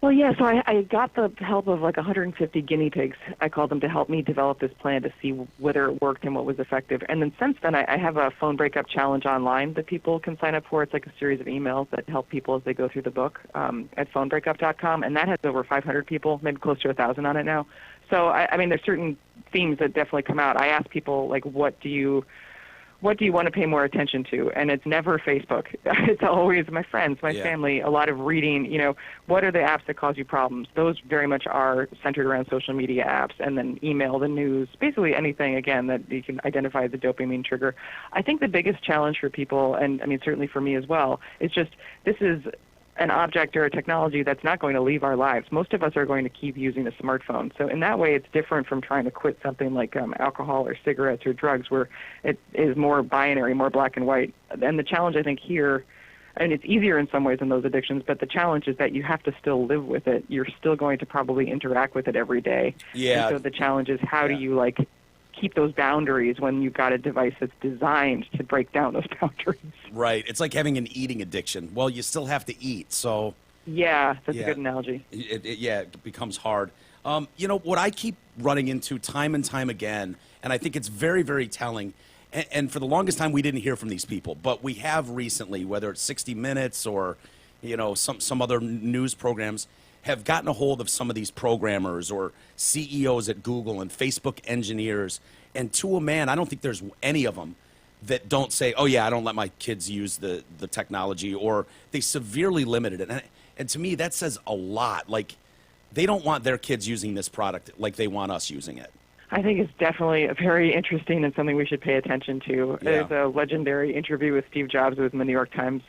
Well, yeah, so I got the help of like 150 guinea pigs, I called them, to help me develop this plan to see whether it worked and what was effective. And then since then, I have a phone breakup challenge online that people can sign up for. It's like a series of emails that help people as they go through the book at phonebreakup.com, and that has over 500 people, maybe close to 1,000 on it now. So, I mean, there's certain themes that definitely come out. I ask people, like, what do you want to pay more attention to? And it's never Facebook. It's always my friends, my family, a lot of reading, what are the apps that cause you problems? Those very much are centered around social media apps, and then email, the news, basically anything, again, that you can identify as a dopamine trigger. I think the biggest challenge for people, and I mean certainly for me as well, is just this is an object or a technology that's not going to leave our lives. Most of us are going to keep using a smartphone. So in that way, it's different from trying to quit something like alcohol or cigarettes or drugs, where it is more binary, more black and white. And the challenge, I think, here, and it's easier in some ways than those addictions, but the challenge is that you have to still live with it. You're still going to probably interact with it every day. Yeah. And so the challenge is how do you, keep those boundaries when you've got a device that's designed to break down those boundaries. Right. It's like having an eating addiction. Well, you still have to eat, so Yeah, that's Yeah. a good analogy. It becomes hard. What I keep running into time and time again, and I think it's very, very telling, and for the longest time we didn't hear from these people, but we have recently, whether it's 60 Minutes or, some other news programs, have gotten a hold of some of these programmers or CEOs at Google and Facebook engineers, and to a man, I don't think there's any of them that don't say, oh yeah, I don't let my kids use the technology, or they severely limit it. And to me, that says a lot. Like, they don't want their kids using this product like they want us using it. I think it's definitely very interesting and something we should pay attention to. Yeah. There's a legendary interview with Steve Jobs. It was in the New York Times,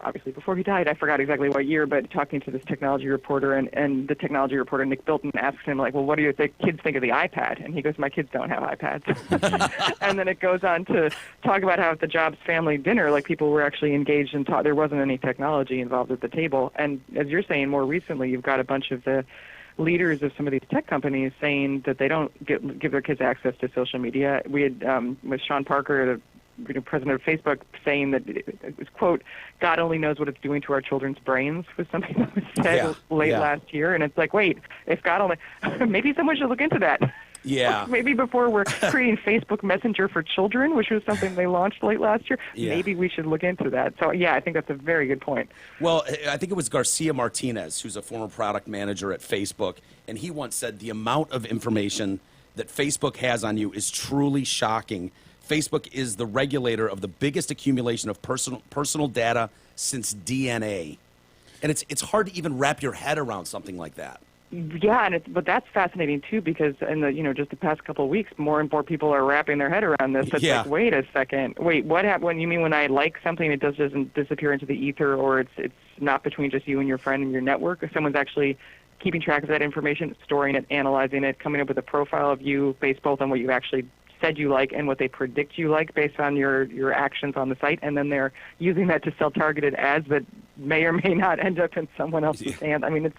obviously before he died. I forgot exactly what year, but talking to this technology reporter, and the technology reporter, Nick Bilton, asks him, like, well, what do your kids think of the iPad? And he goes, my kids don't have iPads. And then it goes on to talk about how at the Jobs family dinner, like, people were actually engaged and taught. There wasn't any technology involved at the table. And as you're saying, more recently, you've got a bunch of the leaders of some of these tech companies saying that they don't give their kids access to social media. We had with Sean Parker, the president of Facebook, saying that it was, quote, God only knows what it's doing to our children's brains, was something that was said late last year. And it's like, wait, if God only, maybe someone should look into that. Yeah. Maybe before we're creating Facebook Messenger for children, which was something they launched late last year, maybe we should look into that. So, yeah, I think that's a very good point. Well, I think it was Garcia Martinez, who's a former product manager at Facebook, and he once said the amount of information that Facebook has on you is truly shocking. Facebook is the regulator of the biggest accumulation of personal data since DNA. And it's hard to even wrap your head around something like that. Yeah, but that's fascinating too, because in the just the past couple of weeks, more and more people are wrapping their head around this. It's like, wait a second, what happened? When you mean when I like something, it doesn't disappear into the ether, or it's not between just you and your friend and your network? If someone's actually keeping track of that information, storing it, analyzing it, coming up with a profile of you based both on what you actually said you like and what they predict you like based on your actions on the site, and then they're using that to sell targeted ads that may or may not end up in someone else's hand. I mean,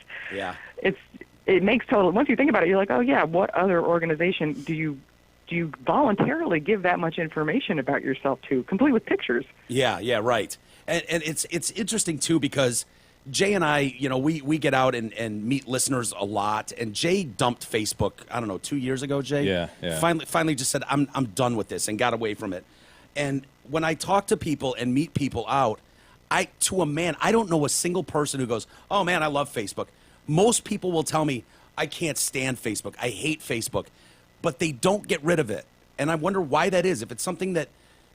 it makes total. Once you think about it, you're like, oh yeah, what other organization do you voluntarily give that much information about yourself to, complete with pictures? Yeah, right. And it's interesting too, because Jay and I, we get out and meet listeners a lot, and Jay dumped Facebook, I don't know, 2 years ago, Jay? Yeah. Finally just said, I'm done with this, and got away from it. And when I talk to people and meet people out, to a man, I don't know a single person who goes, oh man, I love Facebook. Most people will tell me, I can't stand Facebook. I hate Facebook. But they don't get rid of it. And I wonder why that is. If it's something that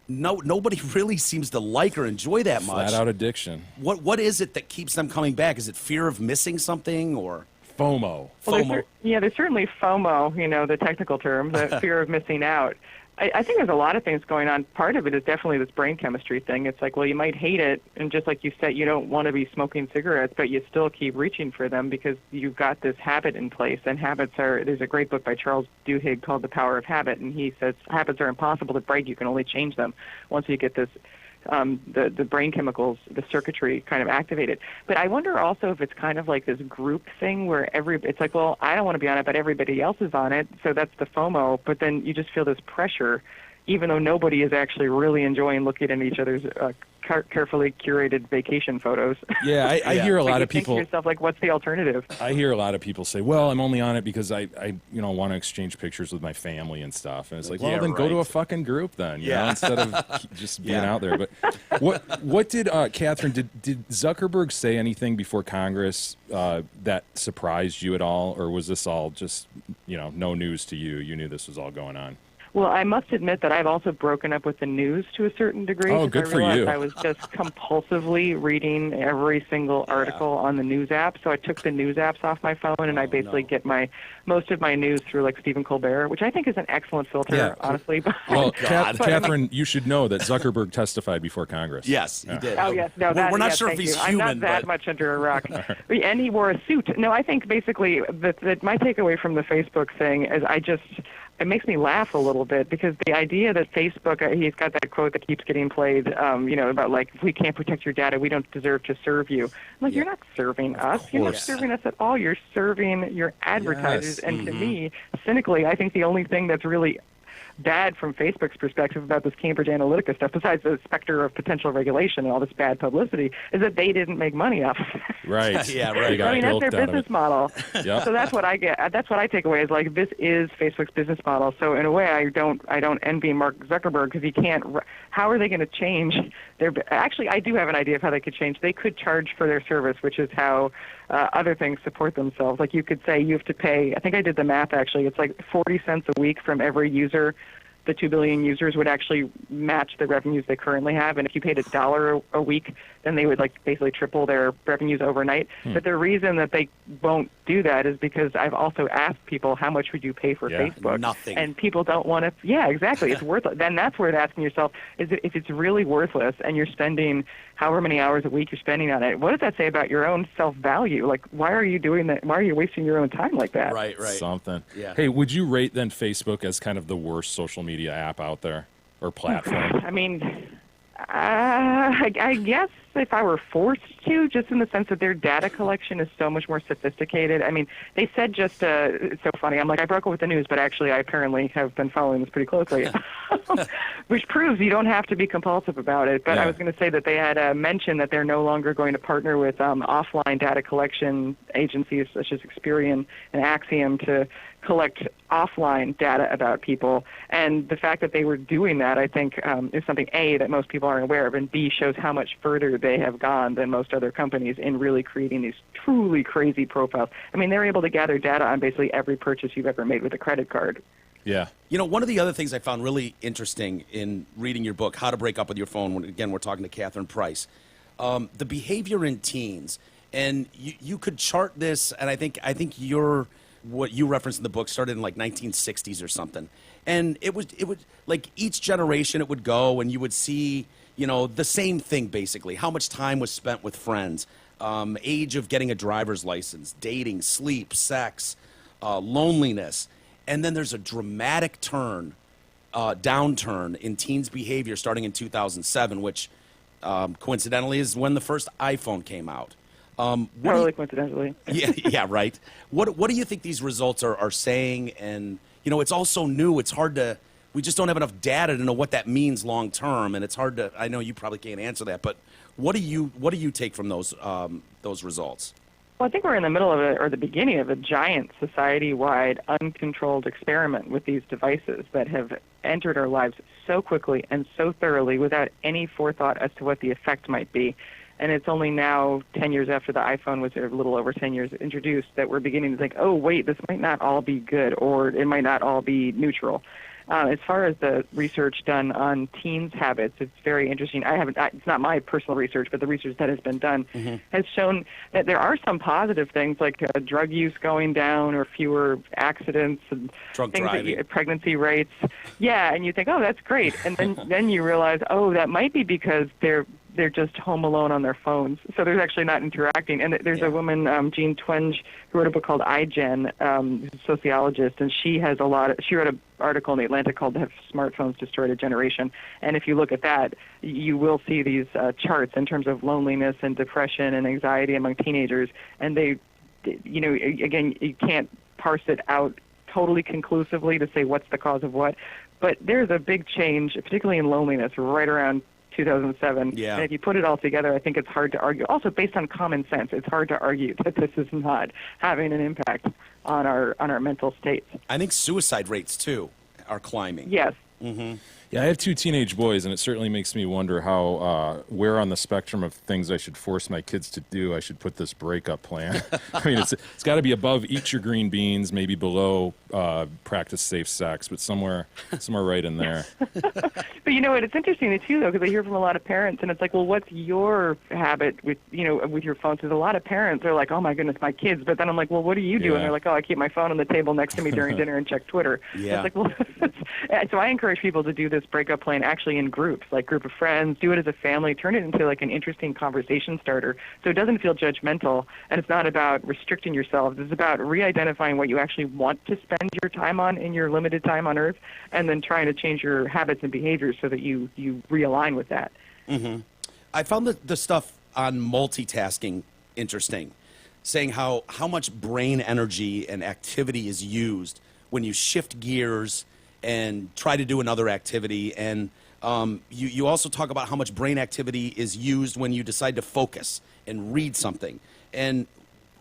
nobody really seems to like or enjoy that much. Flat out addiction. What is it that keeps them coming back? Is it fear of missing something, or FOMO? Well, there's certainly FOMO, the technical term, the fear of missing out. I think there's a lot of things going on. Part of it is definitely this brain chemistry thing. It's like, well, you might hate it, and just like you said, you don't want to be smoking cigarettes, but you still keep reaching for them because you've got this habit in place. And there's a great book by Charles Duhigg called The Power of Habit, and he says habits are impossible to break. You can only change them once you get this the brain chemicals, the circuitry kind of activated. But I wonder also if it's kind of like this group thing where it's like, well, I don't want to be on it, but everybody else is on it, so that's the FOMO. But then you just feel this pressure, even though nobody is actually really enjoying looking at each other's carefully curated vacation photos. Yeah, I hear a lot of people. Think to yourself, like, what's the alternative? I hear a lot of people say, "Well, I'm only on it because I want to exchange pictures with my family and stuff." And it's like, well, then go to a fucking group then, you know, instead of just being out there. But what did Catherine? Did Zuckerberg say anything before Congress that surprised you at all, or was this all just no news to you? You knew this was all going on. Well, I must admit that I've also broken up with the news to a certain degree. Oh, good for you. I was just compulsively reading every single article on the news app. So I took the news apps off my phone, and I basically get most of my news through like Stephen Colbert, which I think is an excellent filter, honestly. Well, Catherine, you should know that Zuckerberg testified before Congress. Yes, he did. Oh, yes. No, we're not sure if he's human. I'm not that much under a rock. And he wore a suit. No, I think basically that my takeaway from the Facebook thing is it makes me laugh a little bit, because the idea that Facebook, he's got that quote that keeps getting played, about like, if we can't protect your data, we don't deserve to serve you. I'm like, you're not serving us. You're not serving us at all. You're serving your advertisers. And to me, cynically, I think the only thing that's really bad from Facebook's perspective about this Cambridge Analytica stuff, besides the specter of potential regulation and all this bad publicity, is that they didn't make money off of it. Right. Yeah, right. They got I mean, that's their bilked out of business it. model. Yep. So that's what I get. That's what I take away is like, this is Facebook's business model. So in a way, I don't envy Mark Zuckerberg, because he can't. How are they going to change their? Actually, I do have an idea of how they could change. They could charge for their service, which is how other things support themselves. Like you could say you have to pay. I think I did the math. Actually, it's like 40 cents a week from every user. The 2 billion users would actually match the revenues they currently have. And if you paid $1 a week, then they would like basically triple their revenues overnight. But the reason that they won't do that is because I've also asked people, how much would you pay for Facebook? Nothing. And people don't want to. Yeah, exactly. It's worthless. Then that's where asking yourself, if it's really worthless and you're spending however many hours a week you're spending on it, what does that say about your own self-value? Like, why are you doing that? Why are you wasting your own time like that? Right. Something. Yeah. Hey, would you rate then Facebook as kind of the worst social media app out there or platform? I mean, I guess if I were forced to, just in the sense that their data collection is so much more sophisticated. I mean, they said just, it's so funny. I'm like, I broke it with the news, but actually I apparently have been following this pretty closely, which proves you don't have to be compulsive about it. But I was going to say that they had mentioned that they're no longer going to partner with offline data collection agencies such as Experian and Axiom to collect offline data about people. And the fact that they were doing that, I think, is something, A, that most people aren't aware of, and B, shows how much further they have gone than most other companies in really creating these truly crazy profiles. I mean, they're able to gather data on basically every purchase you've ever made with a credit card. Yeah. You know, one of the other things I found really interesting in reading your book, How to Break Up with Your Phone, when, again, we're talking to Catherine Price, the behavior in teens. And you could chart this, and I think what you referenced in the book started in like 1960s or something. And it would like each generation it would go, and you would see, you know, the same thing basically. How much time was spent with friends, age of getting a driver's license, dating, sleep, sex, loneliness. And then there's a dramatic downturn in teens' behavior starting in 2007, which coincidentally is when the first iPhone came out. Totally coincidentally. Yeah, right. What do you think these results are saying? And, you know, it's all so new. It's hard to, we just don't have enough data to know what that means long term. And it's hard to, I know you probably can't answer that, but what do you take from those results? Well, I think we're in the middle of or the beginning of a giant society-wide uncontrolled experiment with these devices that have entered our lives so quickly and so thoroughly without any forethought as to what the effect might be. And it's only now, 10 years after the iPhone was, a little over 10 years introduced, that we're beginning to think, oh, wait, this might not all be good, or it might not all be neutral. As far as the research done on teens' habits, it's very interesting. It's not my personal research, but the research that has been done has shown that there are some positive things, like drug use going down, or fewer accidents and Drunk things driving. pregnancy rates. Yeah, and you think, oh, that's great, and then you realize, oh, that might be because they're just home alone on their phones. So they're actually not interacting. And there's a woman, Jean Twenge, who wrote a book called iGen, who's a sociologist, and she wrote an article in The Atlantic called Have Smartphones Destroyed a Generation? And if you look at that, you will see these charts in terms of loneliness and depression and anxiety among teenagers. And they, you know, again, you can't parse it out totally conclusively to say what's the cause of what. But there's a big change, particularly in loneliness, right around 2007. Yeah. And if you put it all together, I think it's hard to argue. Also, based on common sense, it's hard to argue that this is not having an impact on our mental states. I think suicide rates, too, are climbing. Yes. Yeah, I have 2 teenage boys, and it certainly makes me wonder how, where on the spectrum of things I should force my kids to do, I should put this breakup plan. I mean, it's got to be above eat your green beans, maybe below practice safe sex, but somewhere right in there. But you know what? It's interesting too, though, because I hear from a lot of parents, and it's like, well, what's your habit with your phone? Because a lot of parents are like, oh my goodness, my kids. But then I'm like, well, what do you do? Yeah. And they're like, oh, I keep my phone on the table next to me during dinner and check Twitter. Yeah. It's like, well, so I encourage people to do this breakup plan actually in groups, like group of friends. Do it as a family. Turn it into like an interesting conversation starter, so it doesn't feel judgmental, and it's not about restricting yourselves. It's about re-identifying what you actually want to spend your time on in your limited time on Earth, and then trying to change your habits and behaviors so that you realign with that. I found the stuff on multitasking interesting, saying how much brain energy and activity is used when you shift gears and try to do another activity. And you also talk about how much brain activity is used when you decide to focus and read something. And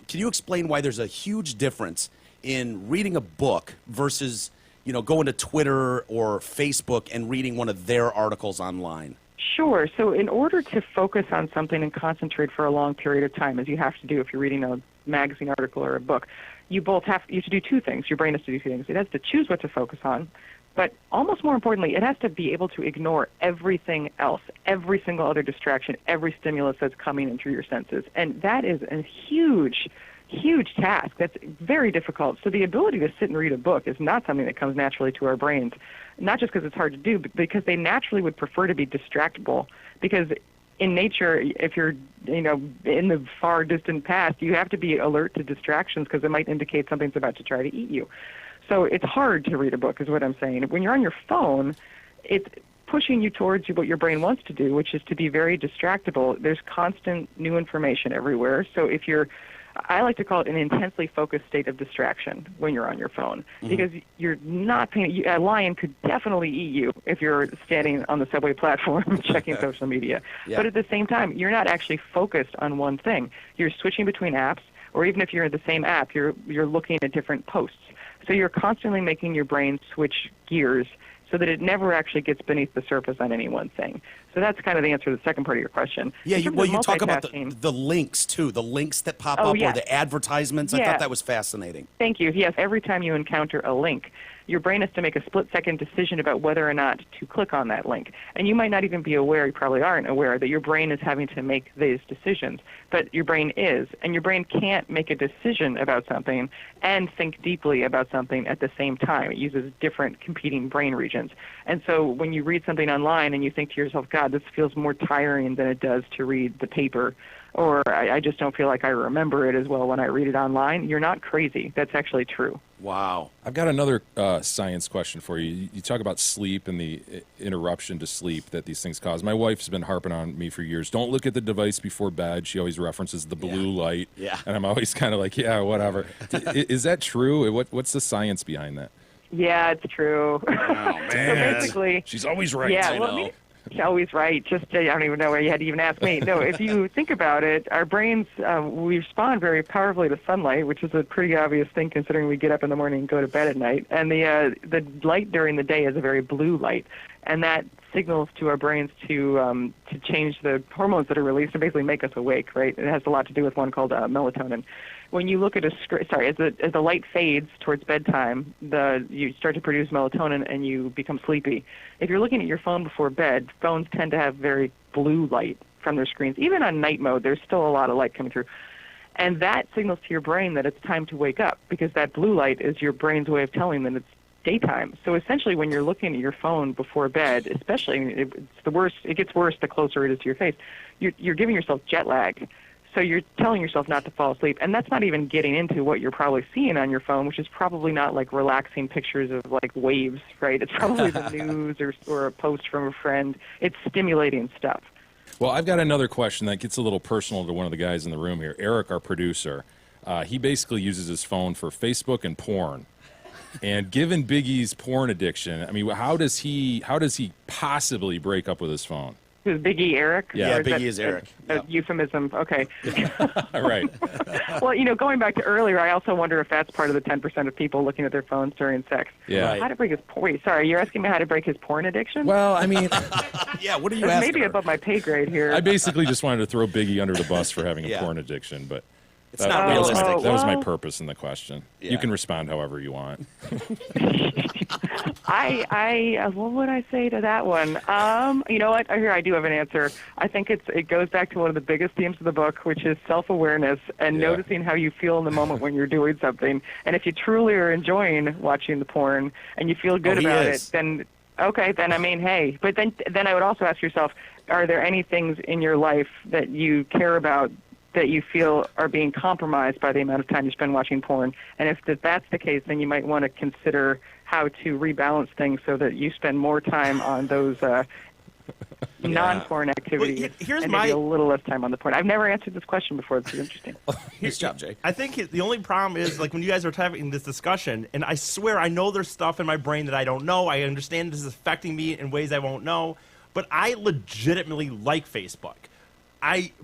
can you explain why there's a huge difference in reading a book versus, going to Twitter or Facebook and reading one of their articles online? Sure. So in order to focus on something and concentrate for a long period of time, as you have to do if you're reading a magazine article or a book, you have to do two things. Your brain has to do two things. It has to choose what to focus on, but almost more importantly, it has to be able to ignore everything else, every single other distraction, every stimulus that's coming in through your senses. And that is a huge task. That's very difficult. So the ability to sit and read a book is not something that comes naturally to our brains, not just because it's hard to do, but because they naturally would prefer to be distractible. Because in nature, if you're, in the far distant past, you have to be alert to distractions because it might indicate something's about to try to eat you. So it's hard to read a book is what I'm saying. When you're on your phone, it's pushing you towards what your brain wants to do, which is to be very distractible. There's constant new information everywhere. So if I like to call it an intensely focused state of distraction when you're on your phone, because you're not paying. A lion could definitely eat you if you're standing on the subway platform checking social media. Yeah. But at the same time, you're not actually focused on one thing. You're switching between apps, or even if you're in the same app, you're looking at different posts. So you're constantly making your brain switch gears so that it never actually gets beneath the surface on any one thing. So that's kind of the answer to the second part of your question. Yeah, you talk about multitasking, the links, too, the links that pop up or the advertisements. I Yeah. thought that was fascinating. Thank you. Yes, every time you encounter a link, your brain has to make a split-second decision about whether or not to click on that link. And you might not even be aware, you probably aren't aware, that your brain is having to make these decisions. But your brain is. And your brain can't make a decision about something and think deeply about something at the same time. It uses different competing brain regions. And so when you read something online and you think to yourself, God, this feels more tiring than it does to read the paper, or I just don't feel like I remember it as well when I read it online, you're not crazy. That's actually true. Wow. I've got another science question for you. You talk about sleep and the interruption to sleep that these things cause. My wife's been harping on me for years. Don't look at the device before bed. She always references the blue light. Yeah. And I'm always kind of like, yeah, whatever. Is that true? What's the science behind that? Yeah, it's true. Oh, man. So basically, She's always right. yeah, she's always right. Just I don't even know why you had to even ask me. No, if you think about it, our brains we respond very powerfully to sunlight, which is a pretty obvious thing considering we get up in the morning and go to bed at night. And the light during the day is a very blue light, and that signals to our brains to change the hormones that are released and basically make us awake. Right? It has a lot to do with one called melatonin. When you look at as the light fades towards bedtime, you start to produce melatonin and you become sleepy. If you're looking at your phone before bed, phones tend to have very blue light from their screens. Even on night mode, there's still a lot of light coming through. And that signals to your brain that it's time to wake up because that blue light is your brain's way of telling them it's daytime. So essentially when you're looking at your phone before bed, especially it's the worst, it gets worse the closer it is to your face, you're giving yourself jet lag. So you're telling yourself not to fall asleep, and that's not even getting into what you're probably seeing on your phone, which is probably not like relaxing pictures of like waves, right? It's probably the news or a post from a friend. It's stimulating stuff. Well, I've got another question that gets a little personal to one of the guys in the room here. Eric, our producer, he basically uses his phone for Facebook and porn. And given Biggie's porn addiction, I mean, how does he possibly break up with his phone? Is Biggie Eric? Yeah, Or Biggie is Eric. A euphemism. Okay. Right. Well, going back to earlier, I also wonder if that's part of the 10% of people looking at their phones during sex. Yeah. Right. How to break his wait, sorry, you're asking me how to break his porn addiction? Well, I mean, Yeah, what are you That's asking maybe her? above my pay grade here. I basically just wanted to throw Biggie under the bus for having a Yeah. porn addiction, but It's not that was realistic. that was my well- purpose in the question. Yeah. You can respond however you want. What would I say to that one? You know what? Here I do have an answer. I think it goes back to one of the biggest themes of the book, which is self-awareness and Yeah. noticing how you feel in the moment when you're doing something. And if you truly are enjoying watching the porn and you feel good he about is. it, then okay, then I mean, hey. But then I would also ask yourself, are there any things in your life that you care about that you feel are being compromised by the amount of time you spend watching porn? And if that's the case, then you might want to consider how to rebalance things so that you spend more time on those non-porn activities, here's and my- maybe a little less time on the porn. I've never answered this question before. This is interesting. Nice job, Jay. I think the only problem is, like, when you guys are having this discussion, and I swear I know there's stuff in my brain that I don't know. I understand this is affecting me in ways I won't know, but I legitimately like Facebook.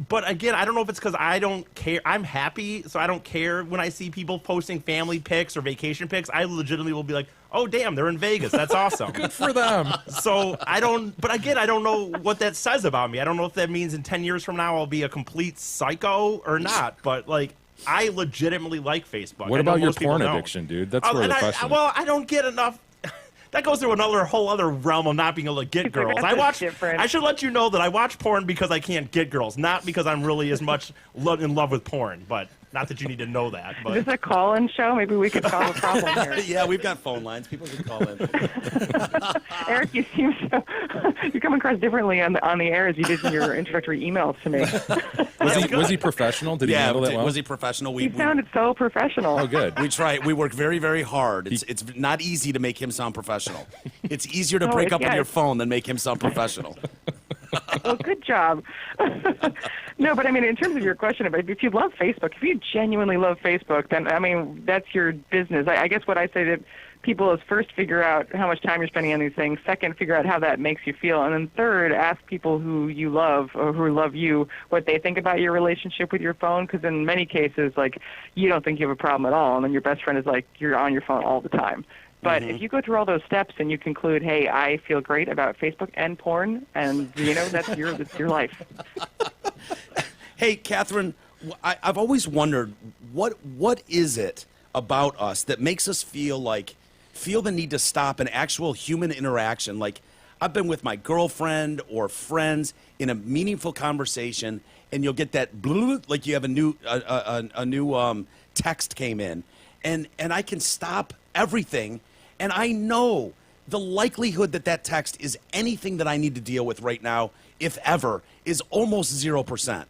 But again, I don't know if it's because I don't care. I'm happy, so I don't care when I see people posting family pics or vacation pics. I legitimately will be like, oh, damn, they're in Vegas. That's awesome. Good for them. So but again, I don't know what that says about me. I don't know if that means in 10 years from now I'll be a complete psycho or not, but like, I legitimately like Facebook. What I know about your most people porn don't. addiction, dude? That's where the question. Well, I don't get enough. That goes through another whole other realm of not being able to get girls. I should let you know that I watch porn because I can't get girls, not because I'm really as much in love with porn. But not that you need to know that. But Is this a call-in show? Maybe we could solve a problem here. Yeah, we've got phone lines. People can call in. Eric, you seem so you come across differently on the air as you did in your introductory emails to me. Was he professional? Did he handle it well? Was he professional? He sounded so professional. Oh, good. We try. We work very, very hard. It's not easy to make him sound professional. It's easier to Oh, break up on yeah. your phone than make him sound professional. Well, good job. No, but I mean, in terms of your question about if you love Facebook, if you genuinely love Facebook, then I mean, that's your business. I guess what I say to people is first figure out how much time you're spending on these things. Second, figure out how that makes you feel. And then third, ask people who you love or who love you what they think about your relationship with your phone. Because in many cases, like, you don't think you have a problem at all. And then your best friend is like, you're on your phone all the time. But if you go through all those steps and you conclude, hey, I feel great about Facebook and porn, and, you know, that's your life. Hey, Catherine, I've always wondered what is it about us that makes us feel the need to stop an actual human interaction? Like, I've been with my girlfriend or friends in a meaningful conversation, and you'll get that blue, like you have a new text came in, and I can stop everything, and I know the likelihood that text is anything that I need to deal with right now, if ever, is almost 0%.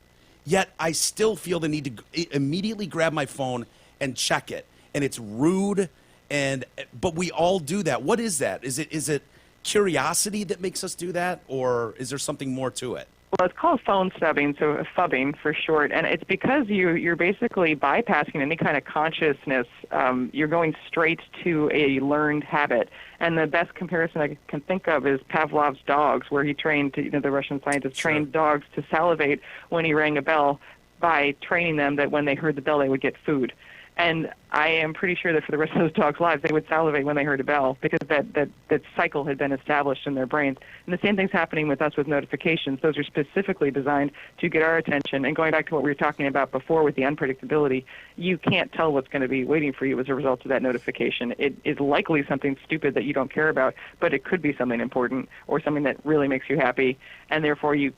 Yet I still feel the need to immediately grab my phone and check it, and it's rude. But we all do that. What is that? Is it curiosity that makes us do that, or is there something more to it? Well, it's called phone snubbing, so phubbing for short, and it's because you're basically bypassing any kind of consciousness. You're going straight to a learned habit. And the best comparison I can think of is Pavlov's dogs, where he trained, the Russian scientist trained dogs to salivate when he rang a bell by training them that when they heard the bell, they would get food. And I am pretty sure that for the rest of those dogs' lives, they would salivate when they heard a bell because that cycle had been established in their brains. And the same thing's happening with us with notifications. Those are specifically designed to get our attention. And going back to what we were talking about before with the unpredictability, you can't tell what's going to be waiting for you as a result of that notification. It is likely something stupid that you don't care about, but it could be something important or something that really makes you happy, and therefore you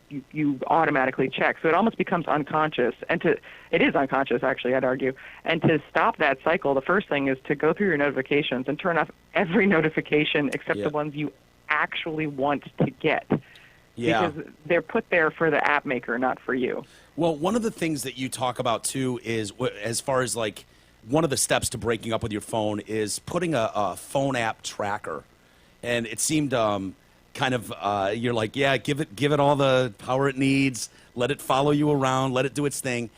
automatically check. So it almost becomes unconscious. It is unconscious, actually, I'd argue. And to stop that cycle, the first thing is to go through your notifications and turn off every notification except the ones you actually want to get. Yeah. Because they're put there for the app maker, not for you. Well, one of the things that you talk about, too, is as far as, like, one of the steps to breaking up with your phone is putting a phone app tracker. And it seemed kind of, you're like, yeah, give it all the power it needs, let it follow you around, let it do its thing.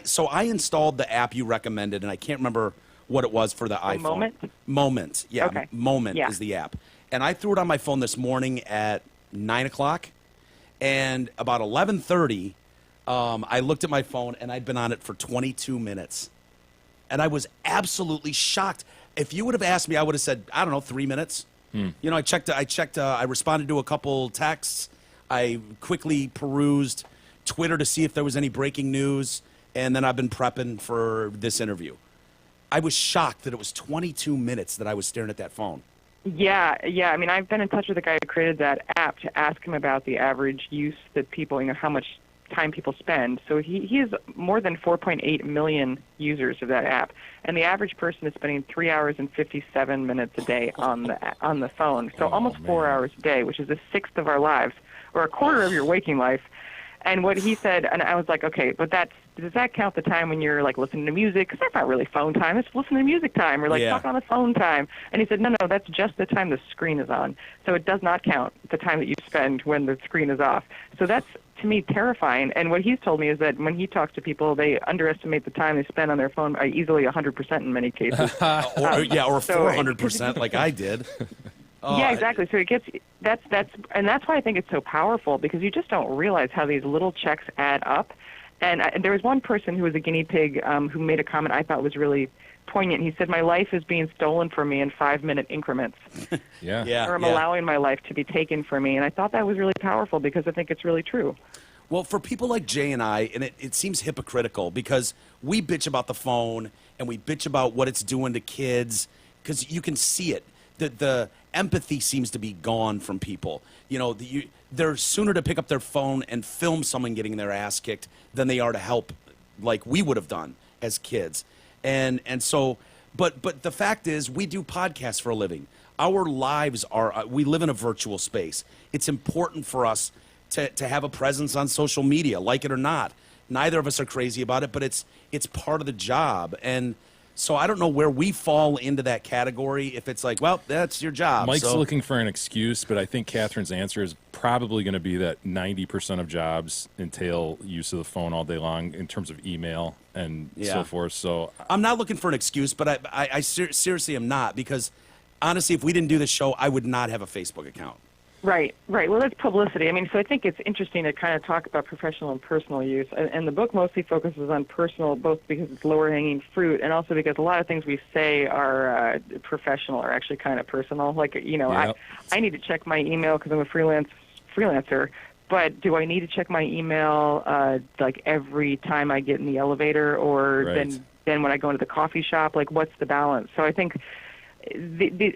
So I installed the app you recommended, and I can't remember what it was for the iPhone. Moment? Moment, yeah. Okay. Moment Yeah. is the app. And I threw it on my phone this morning at 9 o'clock, and about 11:30, I looked at my phone, and I'd been on it for 22 minutes. And I was absolutely shocked. If you would have asked me, I would have said, I don't know, 3 minutes. You know, I responded to a couple texts. I quickly perused Twitter to see if there was any breaking news, and then I've been prepping for this interview. I was shocked that it was 22 minutes that I was staring at that phone. Yeah. I mean, I've been in touch with the guy who created that app to ask him about the average use that people, how much time people spend. So he has more than 4.8 million users of that app, and the average person is spending 3 hours and 57 minutes a day on the phone. So almost 4 hours a day, which is a sixth of our lives, or a quarter of your waking life. And what he said, and I was like, okay, but that's does that count the time when you're like listening to music? Because that's not really phone time. It's listening to music time or like Yeah. talking on the phone time. And he said, no, that's just the time the screen is on. So it does not count the time that you spend when the screen is off. So that's, to me, terrifying. And what he's told me is that when he talks to people, they underestimate the time they spend on their phone by easily 100% in many cases. or So- 400% like I did. Yeah, exactly. So it gets that's why I think it's so powerful, because you just don't realize how these little checks add up. And there was one person who was a guinea pig who made a comment I thought was really poignant. He said, "My life is being stolen from me in 5-minute increments." Yeah. Or I'm allowing my life to be taken from me. And I thought that was really powerful, because I think it's really true. Well, for people like Jay and I, and it seems hypocritical because we bitch about the phone and we bitch about what it's doing to kids because you can see it. The empathy seems to be gone from people. You know, they're sooner to pick up their phone and film someone getting their ass kicked than they are to help like we would have done as kids. And so, but the fact is, we do podcasts for a living. Our lives are, we live in a virtual space. It's important for us to have a presence on social media, like it or not. Neither of us are crazy about it, but it's part of the job. And so I don't know where we fall into that category. If it's like, well, that's your job. Mike's so. looking for an excuse, but I think Catherine's answer is probably going to be that 90% of jobs entail use of the phone all day long in terms of email and so forth. So I'm not looking for an excuse, but I seriously am not, because honestly, if we didn't do this show, I would not have a Facebook account. Right. Well, that's publicity. I mean, so I think it's interesting to kind of talk about professional and personal use. And the book mostly focuses on personal, both because it's lower-hanging fruit and also because a lot of things we say are professional are actually kind of personal. Like, you know, Yep. I need to check my email because I'm a freelancer. But do I need to check my email like every time I get in the elevator or then when I go into the coffee shop? Like, what's the balance? So I think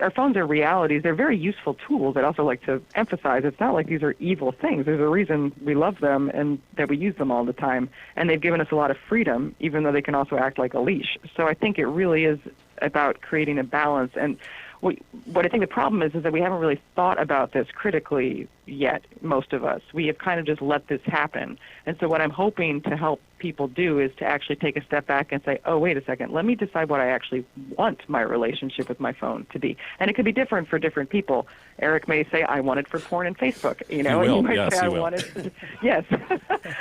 our phones are realities. They're very useful tools. I'd also like to emphasize it's not like these are evil things. There's a reason we love them and that we use them all the time. And they've given us a lot of freedom, even though they can also act like a leash. So I think it really is about creating a balance. And what I think the problem is that we haven't really thought about this critically yet, most of us. We have kind of just let this happen. And so what I'm hoping to help people do is to actually take a step back and say, oh, wait a second, let me decide what I actually want my relationship with my phone to be. And it could be different for different people. Eric may say, I want it for porn and Facebook, you know, He will. and he might Yes, say, he I will. want it. Yes.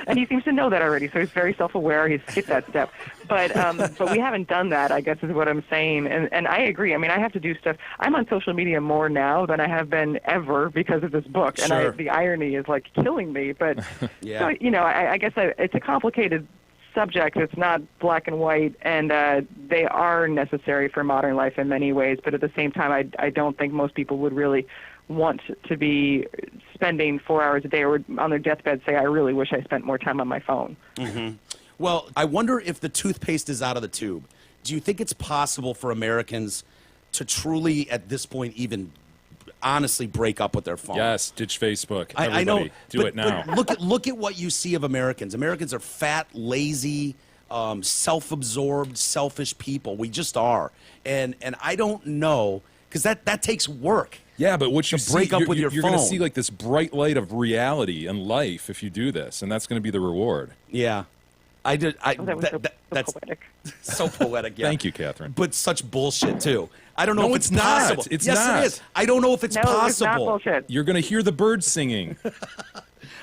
And he seems to know that already, so he's very self-aware. He's hit that step. But we haven't done that, I guess, is what I'm saying. And I agree. I mean, I have to do stuff. I'm on social media more now than I have been ever because of this book. Sure. And the irony is, like, killing me. But, Yeah. so, you know, I guess it's a complicated subject. It's not black and white, and they are necessary for modern life in many ways. But at the same time, I don't think most people would really want to be spending 4 hours a day or on their deathbed say, I really wish I spent more time on my phone. Mm-hmm. Well, I wonder if the toothpaste is out of the tube. Do you think it's possible for Americans to truly, at this point, even honestly break up with their phone? yes, ditch Facebook. I know. Everybody, do it now. But look at what you see of Americans. Americans are fat, lazy, self-absorbed, selfish people. We just are. And I don't know, because that takes work. Yeah, but what you to break see, up you're, with your you're going to phone. see like this bright light of reality and life if you do this, and that's going to be the reward. Yeah. I did. That was so That's poetic. so poetic. Yeah. Thank you, Catherine. But such bullshit too. I don't know No, if it's it's not. possible. It's yes, not. it is. I don't know if it's No, possible. it's not bullshit. You're going to hear the birds singing.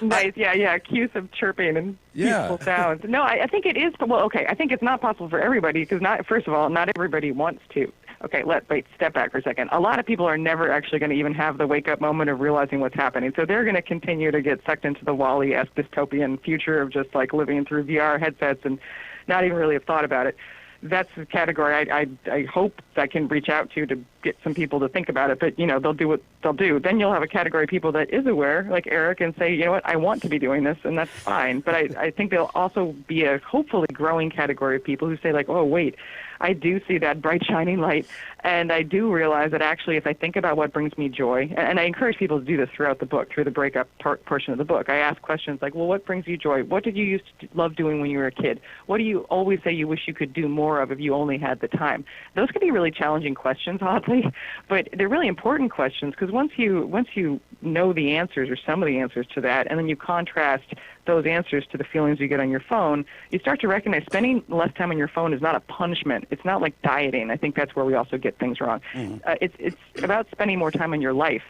Nice, yeah, cues of chirping and Yeah. peaceful sounds. No, I think it is. Well, okay, I think it's not possible for everybody because first of all, not everybody wants to. Okay, wait, step back for a second. A lot of people are never actually going to even have the wake-up moment of realizing what's happening. So they're going to continue to get sucked into the Wall-E-esque dystopian future of just like living through VR headsets and not even really have thought about it. That's the category I hope I can reach out to get some people to think about it. But, you know, they'll do what they'll do. Then you'll have a category of people that is aware, like Eric, and say, you know what, I want to be doing this, and that's fine. But I think there'll also be a hopefully growing category of people who say, like, oh, wait, I do see that bright, shining light, and I do realize that actually if I think about what brings me joy, and I encourage people to do this throughout the book, through the breakup portion of the book. I ask questions like, well, what brings you joy? What did you used to love doing when you were a kid? What do you always say you wish you could do more of if you only had the time? Those can be really challenging questions, oddly, but they're really important questions because once you know the answers or some of the answers to that, and then you contrast those answers to the feelings you get on your phone, you start to recognize spending less time on your phone is not a punishment. It's not like dieting. I think that's where we also get things wrong. It's about spending more time on your life.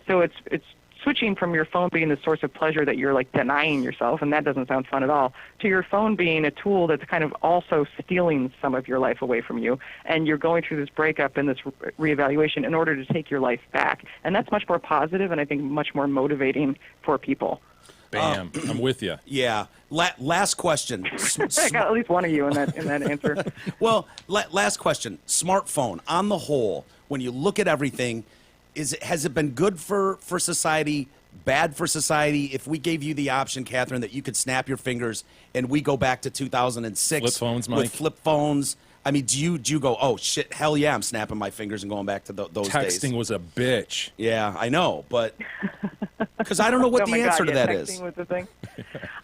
So it's switching from your phone being the source of pleasure that you're like denying yourself, and that doesn't sound fun at all, to your phone being a tool that's kind of also stealing some of your life away from you, and you're going through this breakup and this reevaluation in order to take your life back. And that's much more positive and I think much more motivating for people. Bam. I'm with you. Yeah. Last question. I got at least one of you in that answer. Well, last question. Smartphone, on the whole, when you look at everything, has it been good for society, bad for society? If we gave you the option, Catherine, that you could snap your fingers and we go back to 2006 Flip phones, Mike. with flip phones, I mean, do you go, oh, shit, hell yeah, I'm snapping my fingers and going back to those days? Texting was a bitch. Yeah, I know, but because I don't know what the answer to that is. Texting was the thing.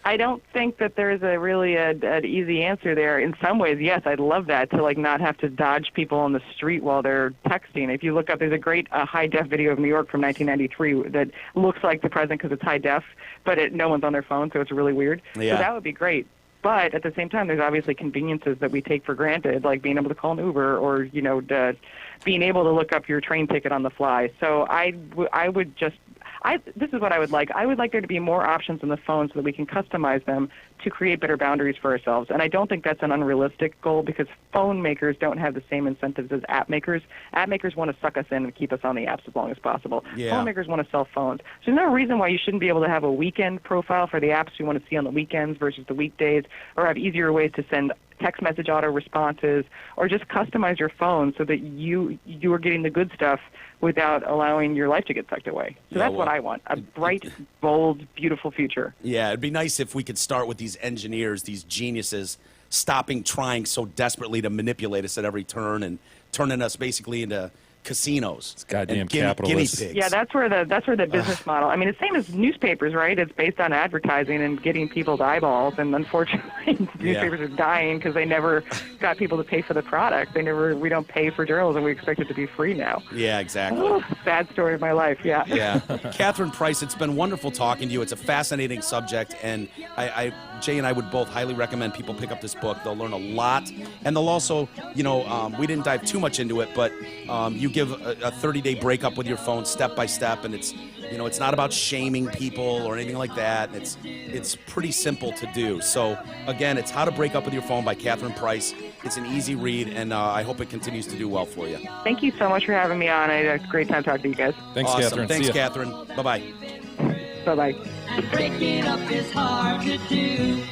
I don't think that there's an easy answer there. In some ways, yes, I'd love that, to like not have to dodge people on the street while they're texting. If you look up, there's a great high-def video of New York from 1993 that looks like the present because it's high-def, but no one's on their phone, so it's really weird. Yeah. So that would be great. But at the same time, there's obviously conveniences that we take for granted, like being able to call an Uber or, being able to look up your train ticket on the fly. So this is what I would like. I would like there to be more options on the phone so that we can customize them to create better boundaries for ourselves. And I don't think that's an unrealistic goal because phone makers don't have the same incentives as app makers. App makers want to suck us in and keep us on the apps as long as possible. Yeah. Phone makers want to sell phones. So there's no reason why you shouldn't be able to have a weekend profile for the apps you want to see on the weekends versus the weekdays, or have easier ways to send text message auto responses, or just customize your phone so that you are getting the good stuff without allowing your life to get sucked away. So that's what I want, a bright, bold, beautiful future. Yeah, it'd be nice if we could start with these engineers, these geniuses, stopping trying so desperately to manipulate us at every turn and turning us basically into casinos. It's goddamn and guinea capitalists. pigs. Yeah, that's where the business model. I mean, it's same as newspapers, right? It's based on advertising and getting people's eyeballs, and unfortunately, newspapers are dying because they never got people to pay for the product. We don't pay for journalism. We expect it to be free now. Yeah, exactly. Oh, sad story of my life. Yeah. Yeah. Catherine Price, it's been wonderful talking to you. It's a fascinating subject, and Jay and I would both highly recommend people pick up this book. They'll learn a lot, and they'll also, we didn't dive too much into it, but you give a 30-day breakup with your phone step by step, and it's not about shaming people or anything like that. It's pretty simple to do. So again, it's How to Break Up with Your Phone by Catherine Price. It's an easy read, and I hope it continues to do well for you. Thank you so much for having me on. I had a great time talking to you guys. Thanks, Awesome. Catherine. Thanks, See ya. Catherine. Bye-bye. Bye-bye. And breaking up is hard to do.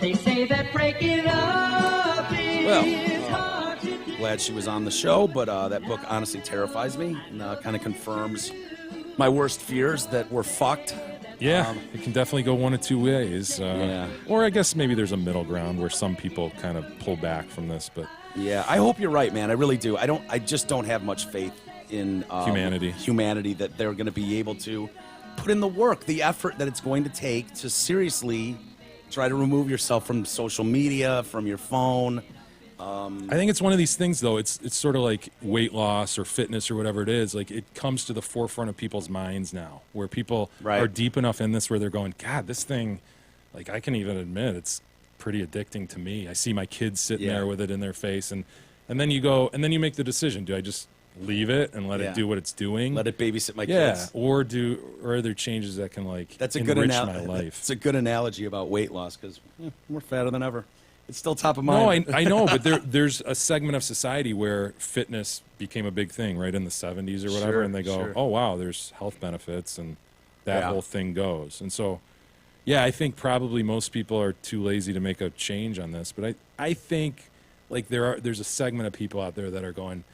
They say that breaking up is hard to do. Glad she was on the show, but that book honestly terrifies me and kind of confirms my worst fears that we're fucked. Yeah, it can definitely go one of two ways. Yeah. Or I guess maybe there's a middle ground where some people kind of pull back from this, but Yeah, I hope you're right, man. I really do. I just don't have much faith in humanity that they're going to be able to put in the work, the effort that it's going to take to seriously try to remove yourself from social media, from your phone. I think it's one of these things, though. It's sort of like weight loss or fitness or whatever it is. Like, it comes to the forefront of people's minds now, where people are deep enough in this where they're going, God, this thing, like, I can even admit it's pretty addicting to me. I see my kids sitting there with it in their face, and then you go, and then you make the decision: do I just leave it and let it do what it's doing? Let it babysit my kids. Or are there changes that can enrich my life? It's a good analogy about weight loss because we're fatter than ever. It's still top of mind. No, I know, but there's a segment of society where fitness became a big thing, right, in the 70s or whatever, and they go, oh, wow, there's health benefits, and that whole thing goes. And so, yeah, I think probably most people are too lazy to make a change on this, but I think like there's a segment of people out there that are going,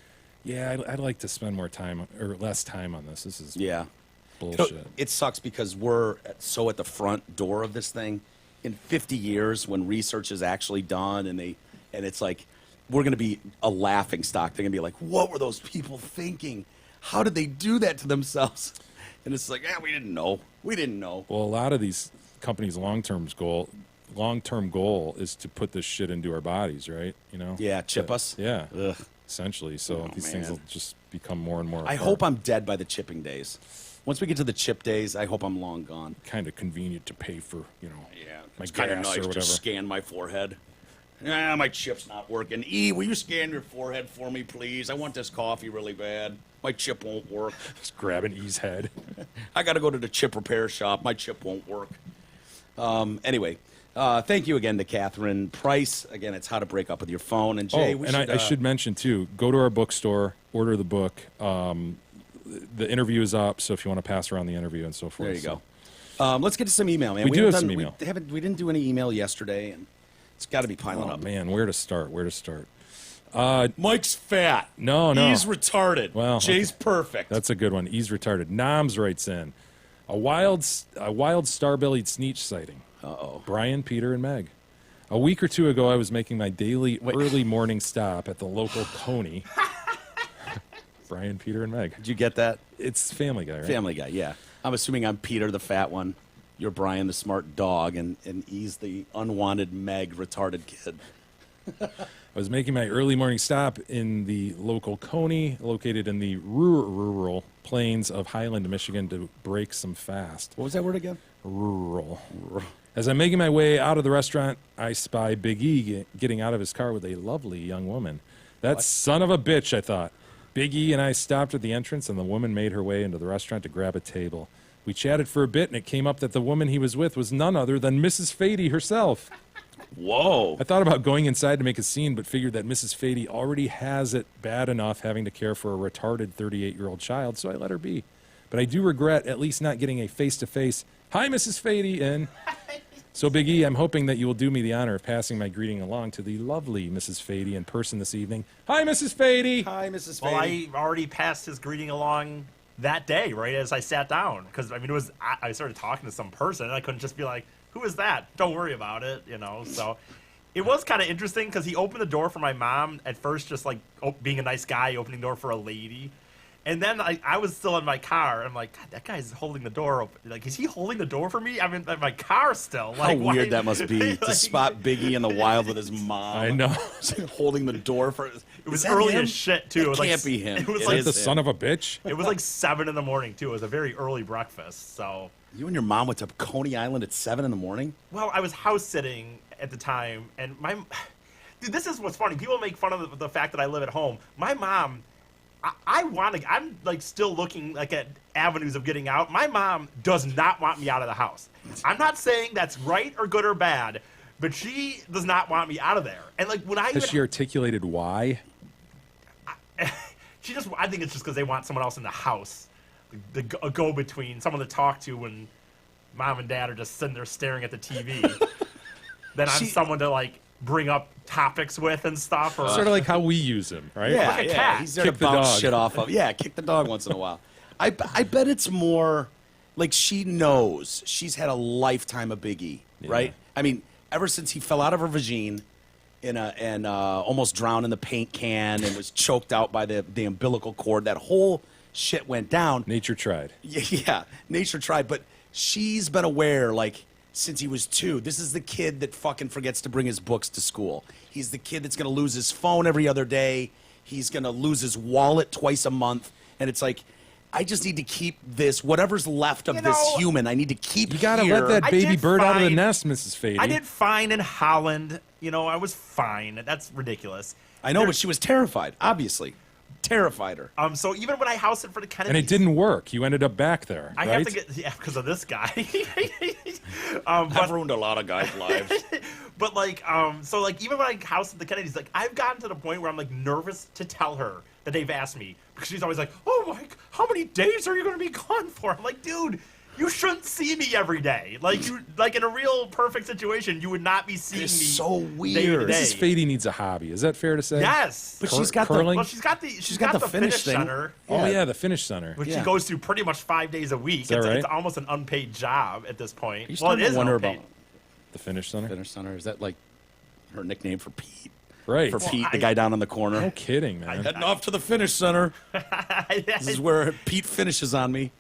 yeah, I'd like to spend more time or less time on this. This is bullshit. It sucks because we're so at the front door of this thing. In 50 years, when research is actually done, and it's like we're going to be a laughing stock. They're going to be like, "What were those people thinking? How did they do that to themselves?" And it's like, we didn't know. We didn't know. Well, a lot of these companies' long-term goal is to put this shit into our bodies, right? Yeah, chip us. Yeah, Ugh. essentially. So these things will just become more and more. I hope I'm dead by the chipping days. Once we get to the chip days, I hope I'm long gone. Kind of convenient to pay for, Yeah, my it's kind of gas nice or to whatever. scan my forehead. My chip's not working. Will you scan your forehead for me, please? I want this coffee really bad. My chip won't work. Just grabbing E's head. I got to go to the chip repair shop. My chip won't work. Anyway, thank you again to Catherine Price. Again, it's How to Break Up with Your Phone. And Jay, I should mention, too, go to our bookstore, order the book. The interview is up, so if you want to pass around the interview and so forth. There you go. Let's get to some email, man. We do haven't have some done- email. We didn't do any email yesterday, and it's got to be piling Oh, up. man, where to start? Mike's fat. No. He's retarded. Well, Jay's perfect. That's a good one. He's retarded. Noms writes in a wild star-bellied sneetch sighting. Uh-oh. Brian, Peter, and Meg. A week or two ago, I was making my daily early morning stop at the local Coney. Brian, Peter, and Meg. Did you get that? It's Family Guy, right? Family Guy, yeah. I'm assuming I'm Peter, the fat one. You're Brian, the smart dog, and he's the unwanted Meg, retarded kid. I was making my early morning stop in the local Coney, located in the rural plains of Highland, Michigan, to break some fast. What was that word again? Rural. As I'm making my way out of the restaurant, I spy Big E getting out of his car with a lovely young woman. That son of a bitch, I thought. Big E and I stopped at the entrance, and the woman made her way into the restaurant to grab a table. We chatted for a bit, and it came up that the woman he was with was none other than Mrs. Fady herself. Whoa. I thought about going inside to make a scene, but figured that Mrs. Fady already has it bad enough having to care for a retarded 38-year-old child, so I let her be. But I do regret at least not getting a face-to-face, "Hi, Mrs. Fady," in. So, Big E, I'm hoping that you will do me the honor of passing my greeting along to the lovely Mrs. Fady in person this evening. Hi, Mrs. Fady. Hi, Mrs. Fady. Well, I already passed his greeting along that day, right as I sat down, because I mean, I started talking to some person, and I couldn't just be like, "Who is that? Don't worry about it," So it was kind of interesting because he opened the door for my mom at first, just like being a nice guy, opening the door for a lady. And then I was still in my car. I'm like, God, that guy's holding the door open. Like, is he holding the door for me? I'm in my car still. How Like, weird why- that must be to like, spot Biggie in the wild with his mom. I know. Holding the door for. It was early as shit too. It It was can't like, be him. It was It like is The him. son of a bitch. it was like 7 in the morning too. It was a very early breakfast. So, You and your mom went to Coney Island at 7 in the morning? well, I was house sitting at the time, and dude, this is what's funny. People make fun of the fact that I live at home. My mom. I'm like still looking like at avenues of getting out. My mom does not want me out of the house. I'm not saying that's right or good or bad, but she does not want me out of there. And like when I Has she articulated why? she just, I think it's just because they want someone else in the house, a go-between, someone to talk to when mom and dad are just sitting there staring at the TV. Then I'm someone to like bring up topics with and stuff. Or Sort of like how we use him, right? Yeah, Like a yeah. cat. He's there Kick to the bounce dog. shit off of. Yeah, kick the dog once in a while. I bet it's more like she knows she's had a lifetime of Biggie, right? I mean, ever since he fell out of her vagine and almost drowned in the paint can and was choked out by the umbilical cord, that whole shit went down. Nature tried. Yeah, nature tried, but she's been aware, like, since he was 2. This is the kid that fucking forgets to bring his books to school. He's the kid that's going to lose his phone every other day. He's going to lose his wallet twice a month. And it's like, I just need to keep this, whatever's left of this human, I need to keep You gotta here. let that I baby did bird out of the fine. nest, Mrs. Fady. I did fine in Holland. I was fine. That's ridiculous. I know, but she was terrified, obviously. Terrified her. So even when I housed it for the Kennedys, And it didn't work. You ended up back there, I right? have to get because of this guy. I've ruined a lot of guys' lives. But like, so like even when I housed at the Kennedys, like I've gotten to the point where I'm like nervous to tell her that they've asked me because she's always like, "Oh, Mike, how many days are you going to be gone for?" I'm like, dude. You shouldn't see me every day. Like in a real perfect situation, you would not be seeing It's me. so day to weird. day. Mrs. Fady needs a hobby. Is that fair to say? Yes, But she's got curling? well, she's got the finish thing. center, Oh, Yeah. yeah, the finish center. which Yeah. she goes through pretty much 5 days a week. that right? It's almost an unpaid job at this point. You Well, it starting to is wonder unpaid. about The finish center? Finish Center. Is that like her nickname for Pete? Right. For Pete, the I- guy down in the corner. No kidding, man. Heading off to the finish center. This is where Pete finishes on me.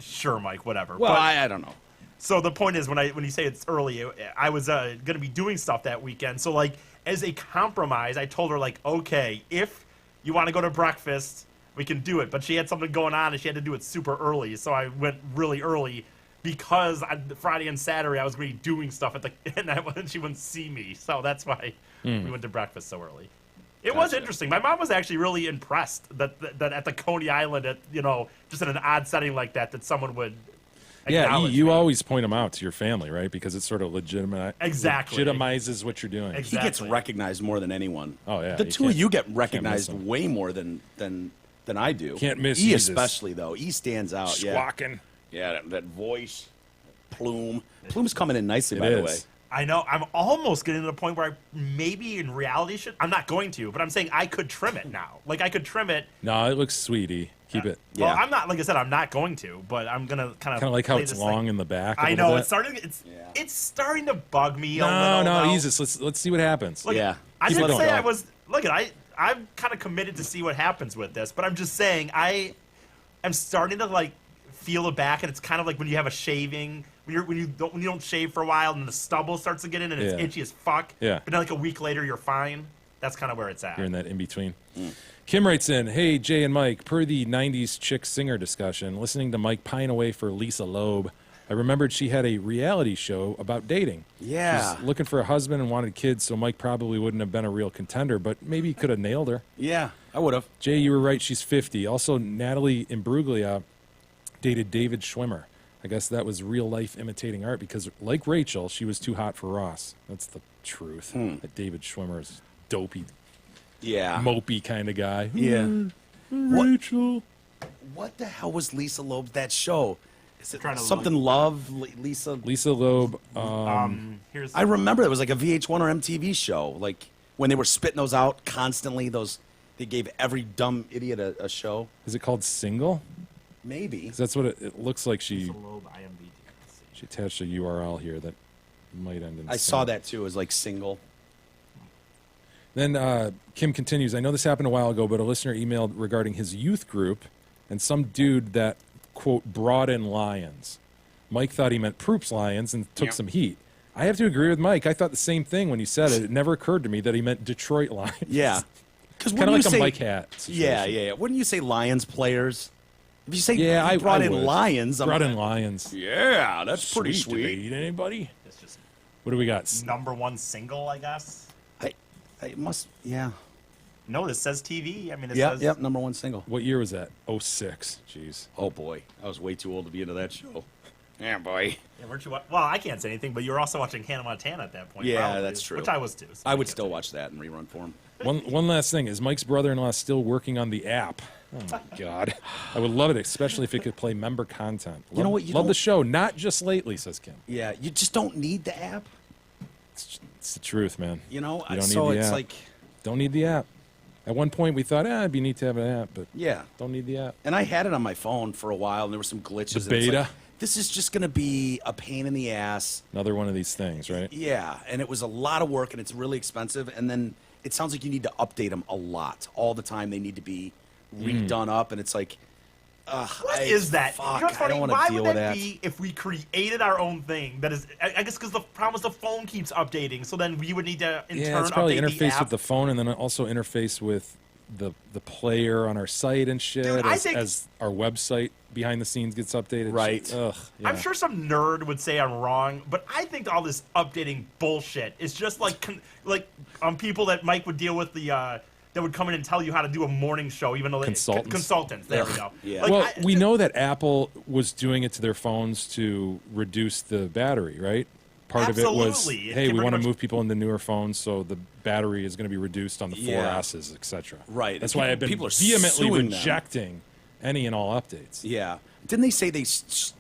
Sure, Mike, whatever. Well, But- I don't know. So the point is, when you say it's early, I was going to be doing stuff that weekend. So like, as a compromise, I told her like, okay, if you want to go to breakfast We can do it. But she had something going on, and she had to do it super early. So I went really early because Friday and Saturday I was going to be doing stuff and she wouldn't see me. So that's why we went to breakfast so early. It was interesting. My mom was actually really impressed that at the Coney Island, just in an odd setting like that someone would. Yeah, you me. always point them out to your family, right? Because it sort of Exactly. legitimizes what you're doing. Exactly. He gets recognized more than anyone. Oh, yeah, the you two of can't- you get miss recognized him. way more than I do. Can't miss E Jesus. especially though. E stands out. Yeah, Squawking. yeah, that voice, plume. Plume's coming in nicely, It by the is. way. I know. I'm almost getting to the point where I maybe in reality should. I'm not going to, but I'm saying I could trim it now. Like I could trim it. No, it looks sweetie. Keep it. Well, Yeah. I'm not. Like I said, I'm not going to, but I'm gonna kind of Like how play it's this long thing. in the back. I a know little it's bit. starting. It's starting to bug me a little. No, though. Jesus. Let's see what happens. Look, Yeah. I Keep didn't letting say go. I was. Look at I'm kind of committed to see what happens with this, but I'm just saying I am starting to like feel it back, and it's kind of like when you have a shaving when you don't shave for a while, and the stubble starts to get in, and it's Yeah. itchy as fuck. Yeah. But then like a week later, you're fine. That's kind of where it's at. You're in that in between. Kim writes in, "Hey Jay and Mike, per the '90s chick singer discussion, listening to Mike pine away for Lisa Loeb, I remembered she had a reality show about dating. Yeah. She's looking for a husband and wanted kids, so Mike probably wouldn't have been a real contender, but maybe he could have nailed her. Yeah, I would have. Jay, you were right. She's 50. Also, Natalie Imbruglia dated David Schwimmer. I guess that was real life imitating art because, like Rachel, she was too hot for Ross. That's the truth. That David Schwimmer is dopey, Yeah. mopey kind of guy. Yeah. Rachel. What the hell was Lisa Loeb's that show? Is it Trying to something Love? Lisa? Lisa Loeb. Here's I remember it was like a VH1 or MTV show. Like when they were spitting those out constantly. They gave every dumb idiot a show. Is it called Single? Maybe. 'Cause that's what it looks like. She Loeb IMDb. she attached a URL here that might end in. I saw that too. It was like single. Then Kim continues, I know this happened a while ago, but a listener emailed regarding his youth group and some dude that, quote, brought in lions. Mike thought he meant Proops Lions and took some heat. I have to agree with Mike. I thought the same thing when you said it. It never occurred to me that he meant Detroit Lions. Yeah. Because Kind of like a Mike hat situation. Yeah. Wouldn't you say Lions players? If you say Yeah, he I brought in would. Lions, Brought in lions. Yeah, that's pretty Did sweet. they eat anybody? It's just What do we got? #1 single, I guess. I must. Yeah. No, this says TV. I mean, it Yep. says. Yep. #1 single. What year was that? 06. Jeez. Oh boy, I was way too old to be into that show. Yeah, boy. Yeah, weren't you? Well, I can't say anything, but you were also watching Hannah Montana at that point. Yeah, probably, that's true. Which I was too. So I would can't still say watch that in rerun form. One last thing. Is Mike's brother-in-law still working on the app? Oh, my God. I would love it, especially if it could play member content. You know what? You love the don't- show, not just lately, says Kim. Yeah, you just don't need the app. It's the truth, man. You know, You don't so need the it's app. like, Don't need the app. At one point, we thought, it'd be neat to have an app, but yeah. don't need the app. And I had it on my phone for a while, and there were some glitches. The and it's like, beta? this is just going to be a pain in the ass. Another one of these things, right? Yeah, and it was a lot of work, and it's really expensive. And then it sounds like you need to update them a lot all the time. They need to be redone up, and it's like, What is that? Fuck, You know what's I funny? don't want Why to deal would with that that. be if we created our own thing? That is, I guess, because the problem is the phone keeps updating. So then we would need to in Yeah, turn it's probably update the interface app. with the phone and then also interface with the player on our site and shit Dude, I as, think- as our website behind the scenes gets updated. Right. Shit. Ugh, yeah. I'm sure some nerd would say I'm wrong, but I think all this updating bullshit is just like people that Mike would deal with that would come in and tell you how to do a morning show, even though Consultants. consultants. There we go. Yeah. Like, Well, we know that Apple was doing it to their phones to reduce the battery, right? Part of it was, Absolutely. It hey, can we pretty want to much- move people into newer phones, so the battery is going to be reduced on the Yeah. 4Ss, etc. Right. That's And why I've been people are vehemently suing them. rejecting any and all updates. Yeah. Didn't they say they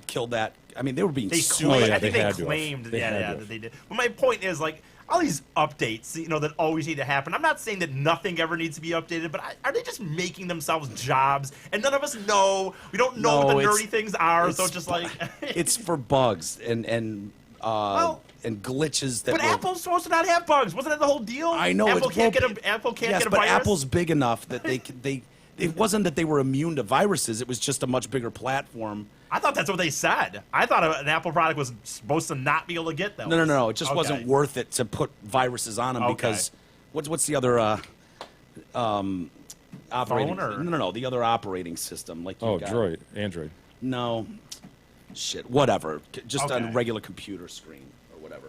killed that? I mean, they were being They sued. claimed, yeah, I think they they had to have. claimed, They had to have. that they did. But my point is, like, all these updates, that always need to happen. I'm not saying that nothing ever needs to be updated, but are they just making themselves jobs? And none of us know. We don't know what the it's- nerdy things are, so it's it's just like. it's for bugs and glitches that. But will- Apple's supposed to not have bugs. Wasn't that the whole deal? I know Apple it's can't well, get a Apple can't yes, get a but virus. Apple's big enough that they. It wasn't that they were immune to viruses. It was just a much bigger platform. I thought that's what they said. I thought an Apple product was supposed to not be able to get those. No. It just Okay. wasn't worth it to put viruses on them Okay. because what's the other operating. Phone or- No, the other operating system. Like you got. Droid, Android. No, shit, whatever. Just on a Okay. regular computer screen or whatever.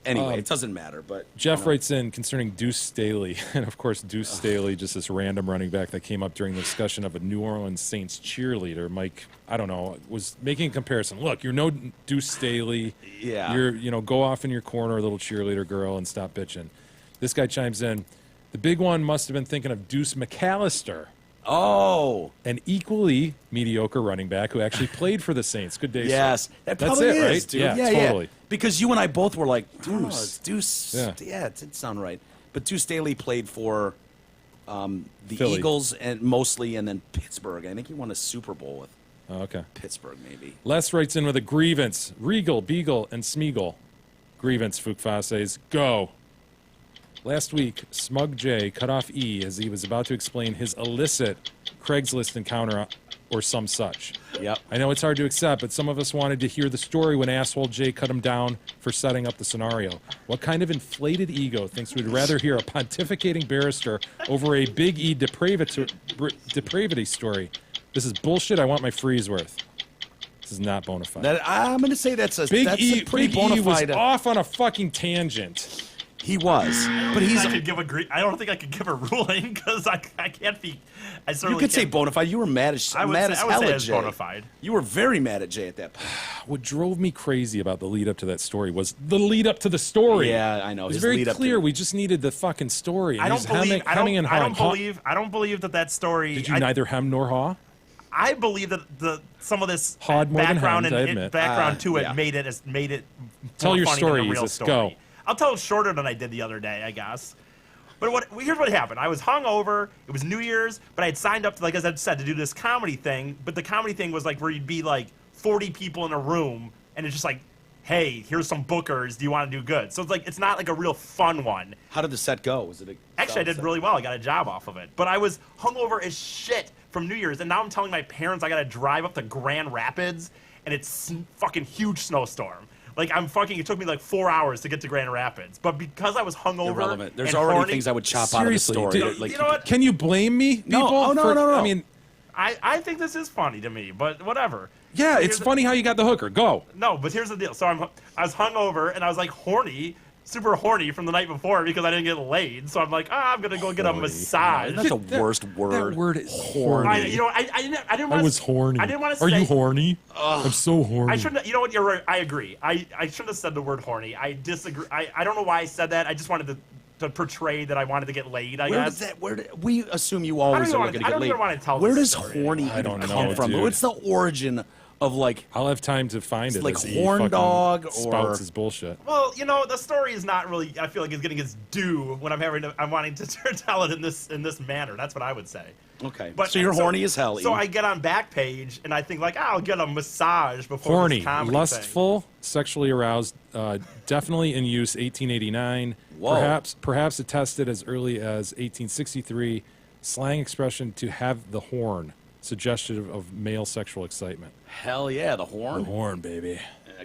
Anyway, it doesn't matter. But Jeff writes in concerning Deuce Staley, and of course Deuce Staley, just this random running back that came up during the discussion of a New Orleans Saints cheerleader. Mike, I don't know, was making a comparison. Look, you're no Deuce Staley. Yeah. You're, go off in your corner, little cheerleader girl, and stop bitching. This guy chimes in. The big one must have been thinking of Deuce McAllister, Oh, an equally mediocre running back who actually played for the Saints. Good day, yes, sir. that That's probably it, is, right? dude. Yeah, totally. Because you and I both were like, Deuce. Deuce. Yeah. It did sound right. But Deuce Staley played for the Philly. Eagles and mostly, and then Pittsburgh. I think he won a Super Bowl with Oh, okay. Pittsburgh, maybe. Les writes in with a grievance. Regal, Beagle, and Smeagol. Grievance, Fukfases. Go. Last week, Smug J cut off E as he was about to explain his illicit Craigslist encounter or some such. Yep. I know it's hard to accept, but some of us wanted to hear the story when asshole Jay cut him down for setting up the scenario. What kind of inflated ego thinks we'd rather hear a pontificating barrister over a Big E depravity story? This is bullshit. I want my freeze worth. This is not bona fide. I'm going to say that's a Big that's E, a pretty Big bona E was fide. off on a fucking tangent. He was, but he's. I don't think I could give a ruling because I can't be. I You certainly could say can't- bona fide. You were mad as I would mad say- as I would hell say at it's Jay. bona fide. You were very mad at Jay at that point. What drove me crazy about the lead up to that story was the lead up to the story. Yeah, I know. It was His very lead up to clear. it. We just needed the fucking story. And I don't he's believe. I hemming and hawing. I don't believe that story. Did you neither hem nor haw? I believe that some of this Hawed more than background hemmed, I and admit. background to it yeah. made it Tell more your funny story, than the real Jesus. story. Go. I'll tell it shorter than I did the other day, I guess. But here's what happened. I was hungover. It was New Year's, but I had signed up, like as I said, to do this comedy thing. But the comedy thing was like where you'd be like 40 people in a room, and it's just like, hey, here's some bookers. Do you want to do good? So it's like it's not like a real fun one. How did the set go? Was it a Actually, I did really well. I got a job off of it. But I was hungover as shit from New Year's, and now I'm telling my parents I got to drive up to Grand Rapids, and it's fucking huge snowstorm. Like it took me like 4 hours to get to Grand Rapids. But because I was hungover, irrelevant. There's and already horny, things I would chop Seriously, out of the story. dude, Like, you know what? Can you blame me, people? No, oh, no, for- no. I mean, I think this is funny to me, but whatever. yeah, So it's here's the- funny how you got the hooker. Go. No, but here's the deal. So I was hungover, and I was like horny, super horny from the night before because I didn't get laid. So I'm like, I'm gonna go get a massage. That's the worst word. That word is Horny. I didn't want. I was horny. I didn't want to Are say. you horny? I'm so horny. I shouldn't. You know what? You're right. I agree. I shouldn't have said the word horny. I disagree. I don't know why I said that. I just wanted to portray that I wanted to get laid. I Where guess. does that? We assume you always even are wanna- looking to I get don't laid. even wanna tell Where this does story. horny I don't even know, come from? dude. What's the origin of like? I'll have time to find it. like as he horn fucking dog or- spouts his bullshit. Well, the story is not really. I feel like it's getting its due when I'm wanting to tell it in this manner. That's what I would say. Okay, But so you're horny as hell. So Ian. I get on Backpage and I think like, I'll get a massage before Horny, this comedy lustful, sexually aroused, definitely in use 1889. Whoa. Perhaps attested as early as 1863. Slang expression to have the horn, suggestive of male sexual excitement. Hell yeah, the horn. The horn, baby.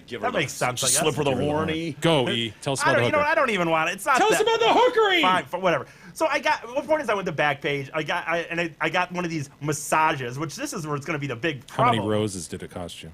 Give That her makes sense, I guess. Slip her the Give her the horny. Go, E. Tell us I about don't, the you know hooker. what? I don't even want it. It's not. Tell us that- about the hookery. Fine, whatever. So I got. What point is I went to Backpage? I got one of these massages, which this is where it's going to be the big How problem. many roses did it cost you?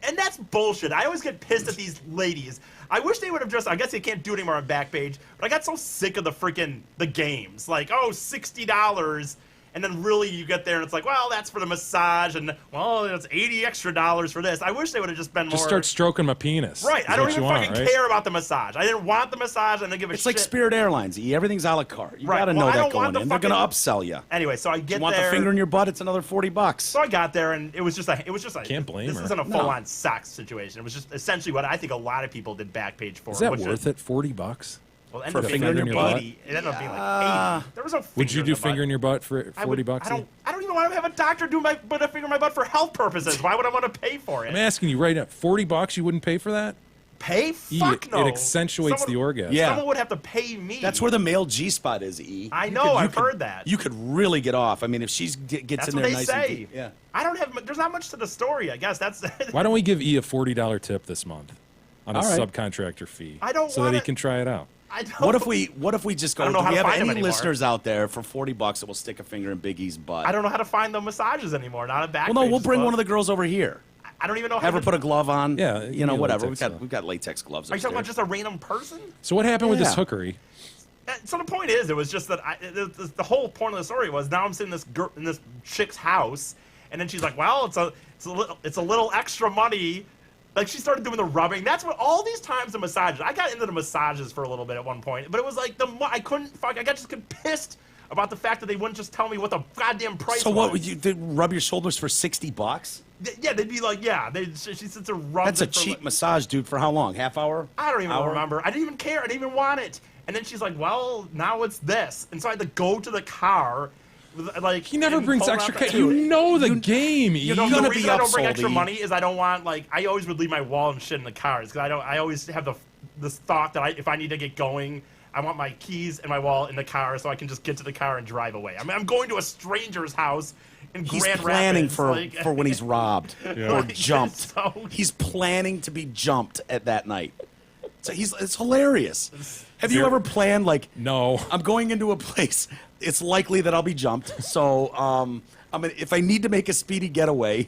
And that's bullshit. I always get pissed at these ladies. I wish they would have just. I guess they can't do it anymore on Backpage. But I got so sick of the games. Like, oh, $60. And then really you get there and it's like, well, that's for the massage, and well, it's $80 extra for this. I wish they would have just been more. Just start stroking my penis. Right. is I don't what even you want, fucking right? care about the massage. I didn't want the massage. I didn't give a It's shit. like Spirit Airlines. Everything's a la carte. You Right. gotta Well, know I that don't want going in. the They're gonna fucking- upsell you. Anyway, so I get You want there. the finger in your butt? It's another $40. So I got there, and it was just a. Can't blame this her. isn't a No. full-on sex situation. It was just essentially what I think a lot of people did Backpage for. Is that which worth it? $40? Well, For a finger in your butt? It ended up being like 80. There was no finger Would you in do the butt. finger in your butt for $40? I don't even want to have a doctor do put a finger in my butt for health purposes. Why would I want to pay for it? I'm asking you right now. $40? You wouldn't pay for that? Pay? E, Fuck no. It accentuates the orgasm. Yeah. Someone would have to pay me. That's where the male G spot is. E. I You know, could- you I've could- heard that. You could really get off. I mean, if she's gets That's in what there they nice say. and deep. Yeah. I don't have. There's not much to the story. I guess that's. Why don't we give E a $40 tip this month on a All right. subcontractor fee? I don't so that he wanna- can try it out. I don't. What if we just go? I don't know Do how we to have find them any anymore. listeners out there for $40 that will stick a finger in Big E's butt? I don't know how to find the massages anymore. Not a back. Well, no, we'll bring one of the girls over here. I don't even know. Have how her put a glove on. Yeah, you know, yeah, whatever. latex We've got latex gloves. Are you talking about upstairs. just a random person? So what happened with this Yeah. hookery? So the point is, it was just that the whole point of the story was now I'm sitting in this chick's house, and then she's like, "Well, it's a little extra money." Like she started doing the rubbing. That's what all these times the massages. I got into the massages for a little bit at one point, but it was like I got just pissed about the fact that they wouldn't just tell me what the goddamn price So was. what would you they rub your shoulders for $60? Yeah, they'd be like, yeah. She sits there rubbing. That's a it for cheap like- massage, dude. For how long? Half hour? I don't even Hour? remember. I didn't even care. I didn't even want it. And then she's like, well, now it's this. And so I had to go to the car. Like He never and brings pull extra out cash. the- You know the game. You know, Eve. the gonna reason be I don't bring upsold, extra E. money is I don't want, like, I always would leave my wallet and shit in the cars because I always have this thought that if I need to get going, I want my keys and my wallet in the car so I can just get to the car and drive away. I mean, I'm going to a stranger's house in He's Grand planning Rapids. for when he's robbed or Like, jumped. so- He's planning to be jumped at that night. So it's hilarious. Have you ever planned like? No. I'm going into a place. It's likely that I'll be jumped. So if I need to make a speedy getaway,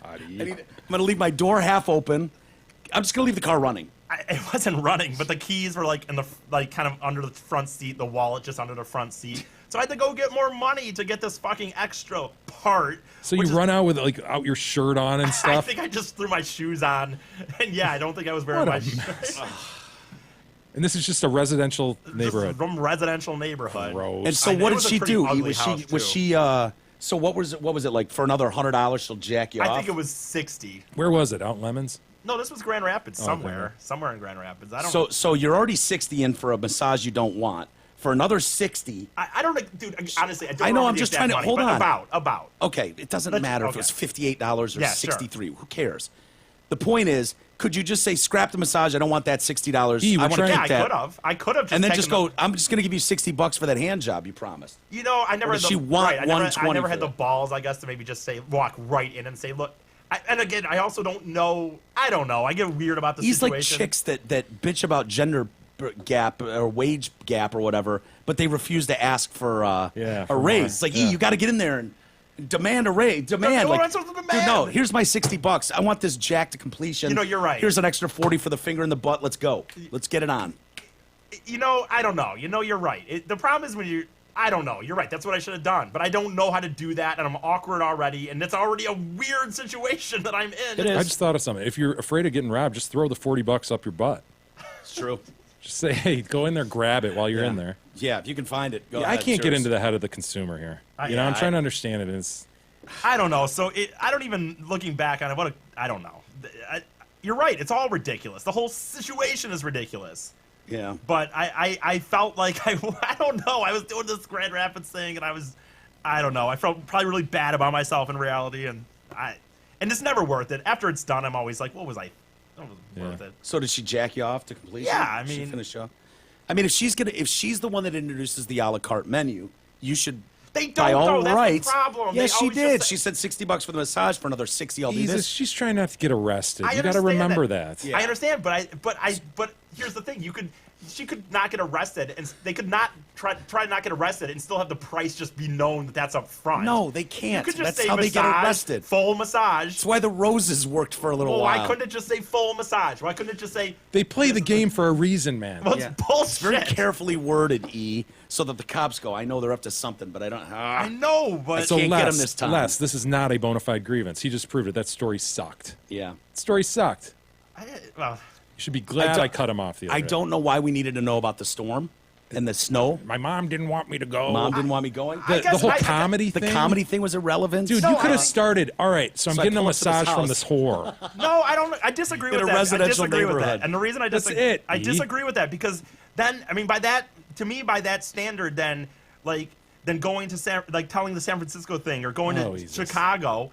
I'm gonna leave my door half open. I'm just gonna leave the car running. It wasn't running, but the keys were like kind of under the front seat, the wallet just under the front seat. So I had to go get more money to get this fucking extra part. So you which is- run out with out your shirt on and I stuff. think I just threw my shoes on, and yeah, I don't think I was wearing What my a shoes. And this is just a residential neighborhood. From residential neighborhood. Gross. And so I know, what it did was a she pretty do? ugly Was house, she? too. So what was it like for another $100? She'll jack you off. I think it was 60. Where was it? Out in Lemons? No, this was Grand Rapids somewhere. okay. Somewhere in Grand Rapids. I don't So you're already 60 in for a massage you don't want. For another 60. I don't know, dude, honestly, I don't I know, remember I'm the just exact trying to money, hold but on. About. Okay, it doesn't matter if it was $58 or Yeah, sure. $63. Who cares? The point is, could you just say, scrap the massage? I don't want that $60. E, we're I want to trying- keep Yeah, I that. could have. I could have just And then taken just go, I'm just going to give you $60 for that hand job you promised. You know, I never Or had does she the, want right, I never 120 had for the that? balls, I guess, to maybe just say, walk right in and say, look. And again, I also don't know. I don't know. I get weird about the He's like situation. chicks that bitch about gender gap or wage gap or whatever, but they refuse to ask for Yeah, a for raise. more. It's like, Yeah. you got to get in there and demand a raise. Demand. what am I Like, supposed to dude, demand? no, here's my $60. I want this jack to completion. You know, you're right. Here's an extra 40 for the finger in the butt. Let's go. Let's get it on. You know, I don't know. You know, you're right. The problem is when you. I don't know. You're right. That's what I should have done. But I don't know how to do that, and I'm awkward already, and it's already a weird situation that I'm in. It is. I just thought of something. If you're afraid of getting robbed, just throw the $40 up your butt. It's true. Just say, hey, go in there, grab it while you're in there. Yeah, if you can find it. Go Yeah, I ahead, can't get cheers. into the head of the consumer here. You know, yeah, I'm trying to understand it. It's I don't know. So I don't even looking back on it. I don't know. You're right. It's all ridiculous. The whole situation is ridiculous. Yeah. But I felt like I don't know. I was doing this Grand Rapids thing, and I don't know. I felt probably really bad about myself in reality, and it's never worth it. After it's done, I'm always like, what was I? That was worth it. So did she jack you off to completion? Yeah, I Did she mean- finish off? I mean, if she's the one that introduces the a la carte menu, you should. They don't by all though. That's the rights. problem. Yes, They she always did. just say- She said $60 for the massage. For another 60, I'll do Jesus, this. she's trying not to get arrested. I You got to understand remember that. Yeah. I understand, but here's the thing: she could not get arrested, and they could not try to not get arrested, and still have the price just be known that that's up front. No, they can't. You could just That's say how they get massage, arrested. Full massage. That's why the roses worked for a little Well, while. why couldn't it just say full massage? Why couldn't it just say? They play the game for a reason, man. Well, Yeah. it's bullshit. It's very carefully worded, E, so that the cops go, I know they're up to something, but I don't. I know, but So can't get Les, him this time. Les, this is not a bona fide grievance. He just proved it. That story sucked. Yeah. Story sucked. well, You should be glad I cut him off the other I day. don't know why we needed to know about the storm and the snow. My mom didn't want me to go. Mom didn't want me going. I The guess whole I- comedy The thing. comedy thing was irrelevant. Dude, you could have started. All right, so I'm So I getting a pull up to this massage from house. this whore. no, I don't. I disagree In with a that. I residential disagree with neighborhood. that, and the reason I That's disagree, it, I E. disagree with that because then, I mean, by that, to me, by that standard, then going to telling the San Francisco thing or going Oh, to Jesus. Chicago.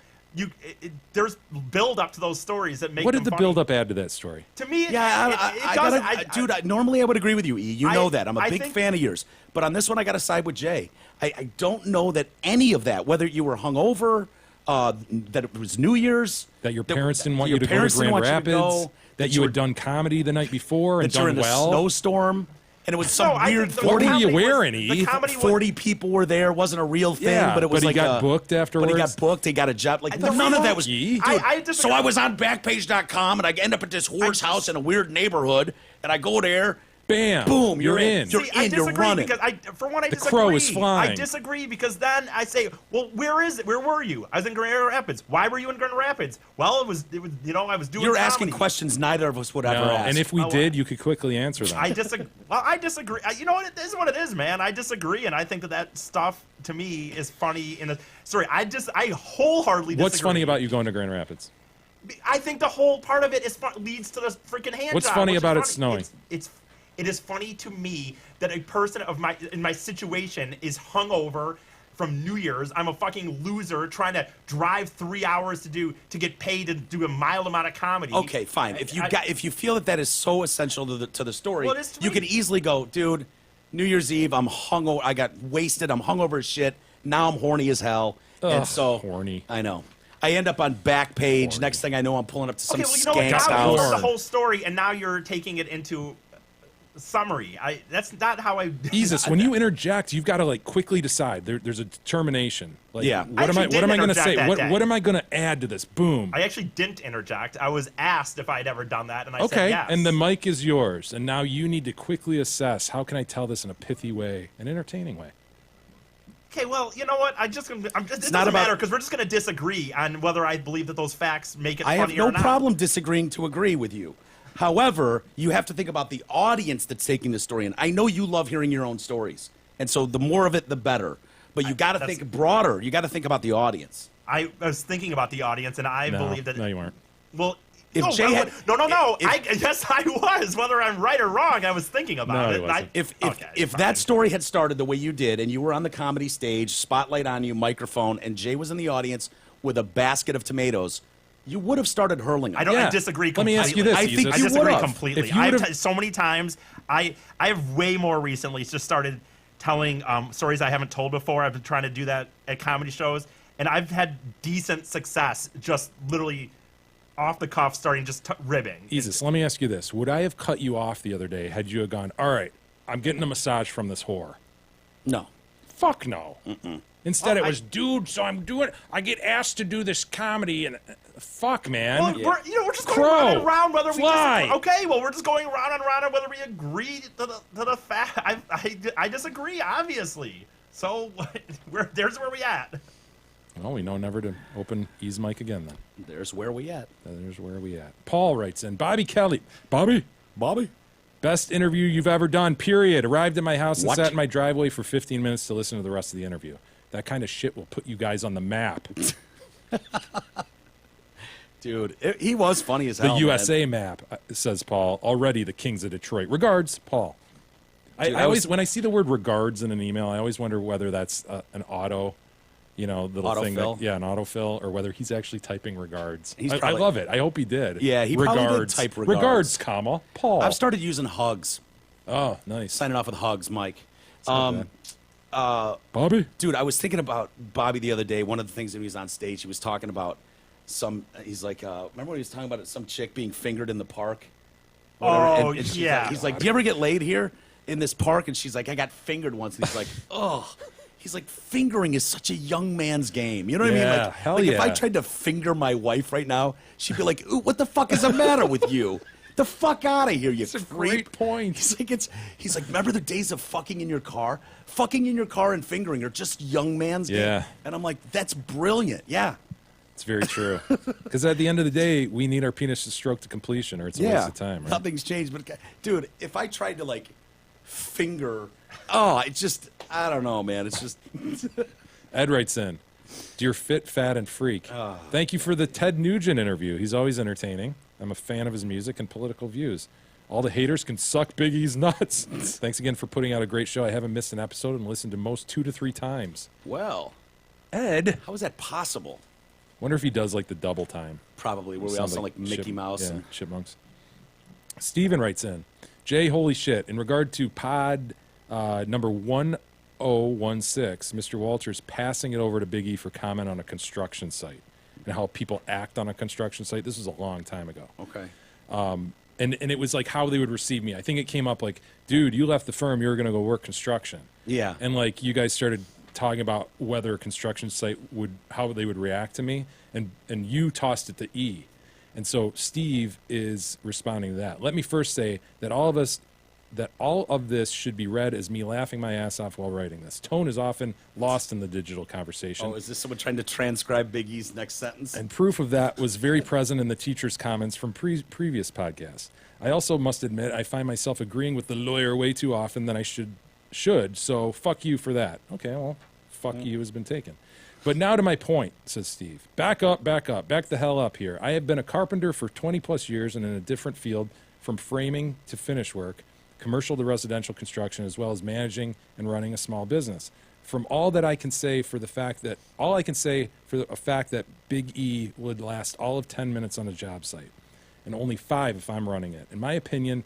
There's build up to those stories that make. What did them the funny. build up add to that story? To me, Yeah, it I does. gotta, dude. Normally, I would agree with you, E. You know that. I'm a I big think- fan of yours, but on this one, I got to side with Jay. I don't know that any of that, whether you were hungover, that it was New Year's, That your parents didn't want your you to go to parents didn't Grand want you to Rapids? go, That you had done comedy the night before and that you're done in the well? snowstorm. and it was some No, I weird think the 40 comedy you wear was- any? the comedy was- 40 people were there. Wasn't a real thing, Yeah, but it was but he like got booked afterwards? But he got booked. He got a job. Like The none of that was. Lucky. Dude, I disagree. so I was on Backpage.com, and I end up at this whore's house in a weird neighborhood, and I go there. Bam. Boom, You're you're in. You're See, I in, you're disagree running. because for one, I The disagree. crow is flying. I disagree because then I say, well, where is it? Where were you? I was in Grand Rapids. Why were you in Grand Rapids? Well, it was I was doing. You're asking comedy. questions neither of us would ever No, ask. and if we Oh, did, you could quickly answer them. I disagree. Well, I disagree. You know what? It is what it is, man. I disagree, and I think that stuff to me is funny. I wholeheartedly disagree. What's funny about you going to Grand Rapids? I think the whole part of it is leads to the freaking hand What's job, funny which is about it funny. snowing? It is funny to me that a person in my situation is hungover from New Year's. I'm a fucking loser trying to drive 3 hours to get paid to do a mild amount of comedy. Okay, fine. If you feel that is so essential to the story, Well, it is to you me. could easily go, dude. New Year's Eve, I'm hungover. I got wasted. I'm hungover as shit. Now I'm horny as hell, and so horny. I know. I end up on Backpage. Next thing I know, I'm pulling up to some Okay, well, you know what? skank's Now you house. told the whole story, and now you're taking it into summary. That's not how I. Jesus, when you interject, you've got to like quickly decide. There's a determination. Like, Yeah. What am I I? actually What am I did going to say? interject that day. What am I going to add to this? Boom. I actually didn't interject. I was asked if I'd ever done that, and I said Okay, yes. and the mic is yours, and now you need to quickly assess how can I tell this in a pithy way, an entertaining way. Okay, well, you know what? It not doesn't about- matter because we're just going to disagree on whether I believe that those facts make it I have funny no or not. problem disagreeing to agree with you. However, you have to think about the audience that's taking the story in. I know you love hearing your own stories, and so the more of it, the better. But you got to think broader. You got to think about the audience. I was thinking about the audience, and I believe that. No, you weren't. Well, If no, Jay had- no. if- Yes, I was. Whether I'm right or wrong, I was thinking about No, it. he and I- wasn't. If okay, fine. that story had started the way you did, and you were on the comedy stage, spotlight on you, microphone, and Jay was in the audience with a basket of tomatoes, you would have started hurling them. I Yeah. disagree Let completely. me ask you this, I think Jesus. I you disagree would've. completely. If you would've- So many times, I have way more recently just started telling stories I haven't told before. I've been trying to do that at comedy shows, and I've had decent success just literally off the cuff starting just ribbing. Jesus, let me ask you this. Would I have cut you off the other day had you have gone, all right, I'm getting a massage from this whore? No. Fuck no. Instead, it was, dude, so I get asked to do this comedy, and fuck, man. Well, we're just going Crow, round and round whether fly. we disagree. Okay, well, we're just going round and round on whether we agree to the fact. I disagree, obviously. So there's where we at. Well, we know never to open E's mic again, then. There's where we at. There's where we at. Paul writes in, Bobby Kelly. Bobby. Best interview you've ever done, period. Arrived at my house and What? sat in my driveway for 15 minutes to listen to the rest of the interview. That kind of shit will put you guys on the map. Dude, he was funny as The hell. man. USA map, says Paul. Already the Kings of Detroit. Regards, Paul. Dude, I I always, was- when I see the word regards in an email, I always wonder whether that's an auto, little thing. Autofill? An autofill, or whether he's actually typing regards. He's I probably- love it. I hope he did. Yeah, he probably did type regards. Regards, comma, Paul. I've started using hugs. Oh, nice. Signing off with hugs, Mike. not Bobby? Dude, I was thinking about Bobby the other day. One of the things that he was on stage, he was talking about he's like, remember when he was talking about some chick being fingered in the park? Oh, she's yeah. Like, he's like, do you ever get laid here in this park? And she's like, I got fingered once. And he's like, oh. He's like, fingering is such a young man's game. You know what I mean? Yeah, Like, hell like if I yeah. tried to finger my wife right now, she'd be like, ooh, what the fuck is the matter with you? The fuck out of here, you a creep. great point. He's like, remember the days of fucking in your car? Fucking in your car and fingering are just young man's game. Yeah. And I'm like, that's brilliant. Yeah. It's very true. Because at the end of the day, we need our penis to stroke to completion, or it's a waste of time. Right? Nothing's changed. But, dude, if I tried to, like, finger, it's just, I don't know, man. It's just. Ed writes in, Dear Fit, Fat, and Freak, Ah. thank you for the Ted Nugent interview. He's always entertaining. I'm a fan of his music and political views. All the haters can suck Big E's nuts. Thanks again for putting out a great show. I haven't missed an episode and listened to most 2 to 3 times. Well, Ed, how is that possible? wonder if he does like the double time. Probably, where we all sound like Mickey Mouse. Yeah, And, chipmunks. Steven writes in, Jay, holy shit. In regard to pod number 1016, Mr. Walters passing it over to Big E for comment on a construction site and how people act on a construction site. This was a long time ago. okay. And it was like how they would receive me. I think it came up like, dude, you left the firm, you were going to go work construction. Yeah. And like you guys started talking about whether a construction site how they would react to me, and you tossed it to E. And so Steve is responding to that. Let me first say that all of this should be read as me laughing my ass off while writing this. Tone is often lost in the digital conversation. Oh, is this someone trying to transcribe Big E's next sentence? And proof of that was very present in the teacher's comments from previous podcasts. I also must admit I find myself agreeing with the lawyer way too often than I should. So fuck you for that. Okay, well, fuck you has been taken. But now to my point, says Steve. Back the hell up here. I have been a carpenter for 20 plus years and in a different field, from framing to finish work, commercial to residential construction, as well as managing and running a small business. From all I can say for the fact that Big E would last all of 10 minutes on a job site, and only 5 if I'm running it. In my opinion,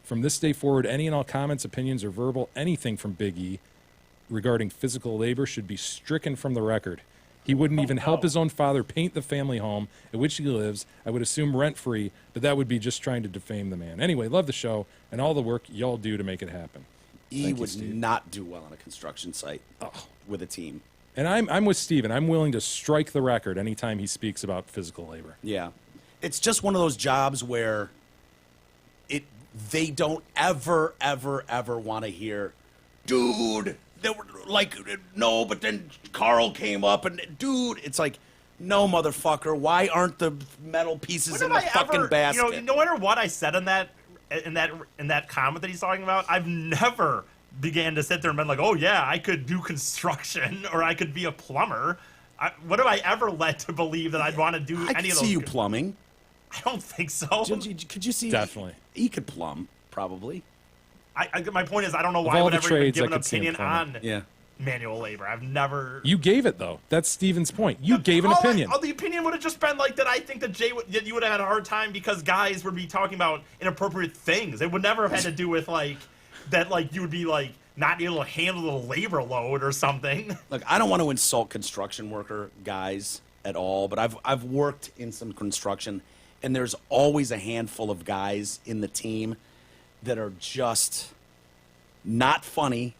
from this day forward, any and all comments, opinions, or verbal anything from Big E regarding physical labor should be stricken from the record. He wouldn't even help his own father paint the family home at which he lives, I would assume rent-free, but that would be just trying to defame the man. Anyway, love the show and all the work y'all do to make it happen. E would not do well on a construction site with a team. And I'm with Steven. I'm willing to strike the record anytime he speaks about physical labor. Yeah. It's just one of those jobs where they don't ever want to hear, dude, they were like, no, but then Carl came up and, dude, it's like, no, motherfucker, why aren't the metal pieces in the fucking basket? You know, no matter what I said in that comment that he's talking about, I've never began to sit there and been like, oh yeah, I could do construction or I could be a plumber. What have I ever led to believe that I'd want to do any of those? I could see you plumbing. I don't think so. Could you see? Definitely. He could plumb, probably. My point is, I don't know why I would ever even give an opinion on Yeah. manual labor. I've never. You gave it, though. That's Steven's point. You gave an opinion. The opinion would have just been like that. I think that that you would have had a hard time because guys would be talking about inappropriate things. It would never have had to do with like that. Like you would be like not able to handle the labor load or something. Look, I don't want to insult construction worker guys at all, but I've worked in some construction, and there's always a handful of guys in the team that are just not funny.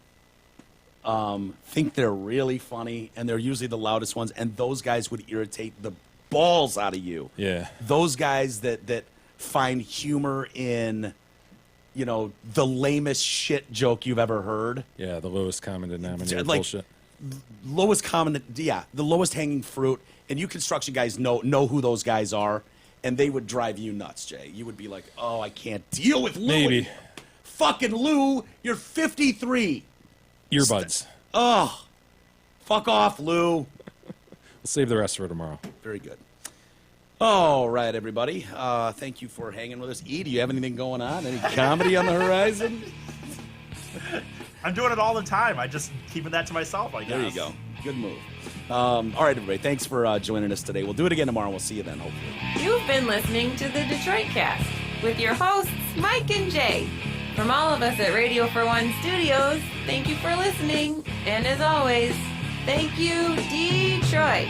Think they're really funny, and they're usually the loudest ones, and those guys would irritate the balls out of you. Yeah. Those guys that find humor in, you know, the lamest shit joke you've ever heard. Yeah, the lowest common denominator Like, bullshit. The lowest hanging fruit, and you construction guys know who those guys are, and they would drive you nuts, Jay. You would be like, oh, I can't deal with Lou. Maybe. Fucking Lou, you're 53. Earbuds. Oh, fuck off, Lou. We'll save the rest for tomorrow. Very good. All right, everybody. Thank you for hanging with us. E, do you have anything going on? Any comedy on the horizon? I'm doing it all the time. I just keeping that to myself, I guess. There you go. Good move. All right, everybody. Thanks for joining us today. We'll do it again tomorrow. We'll see you then, hopefully. You've been listening to the Detroit Cast with your hosts, Mike and Jay. From all of us at Radio for One Studios, thank you for listening. And as always, thank you, Detroit.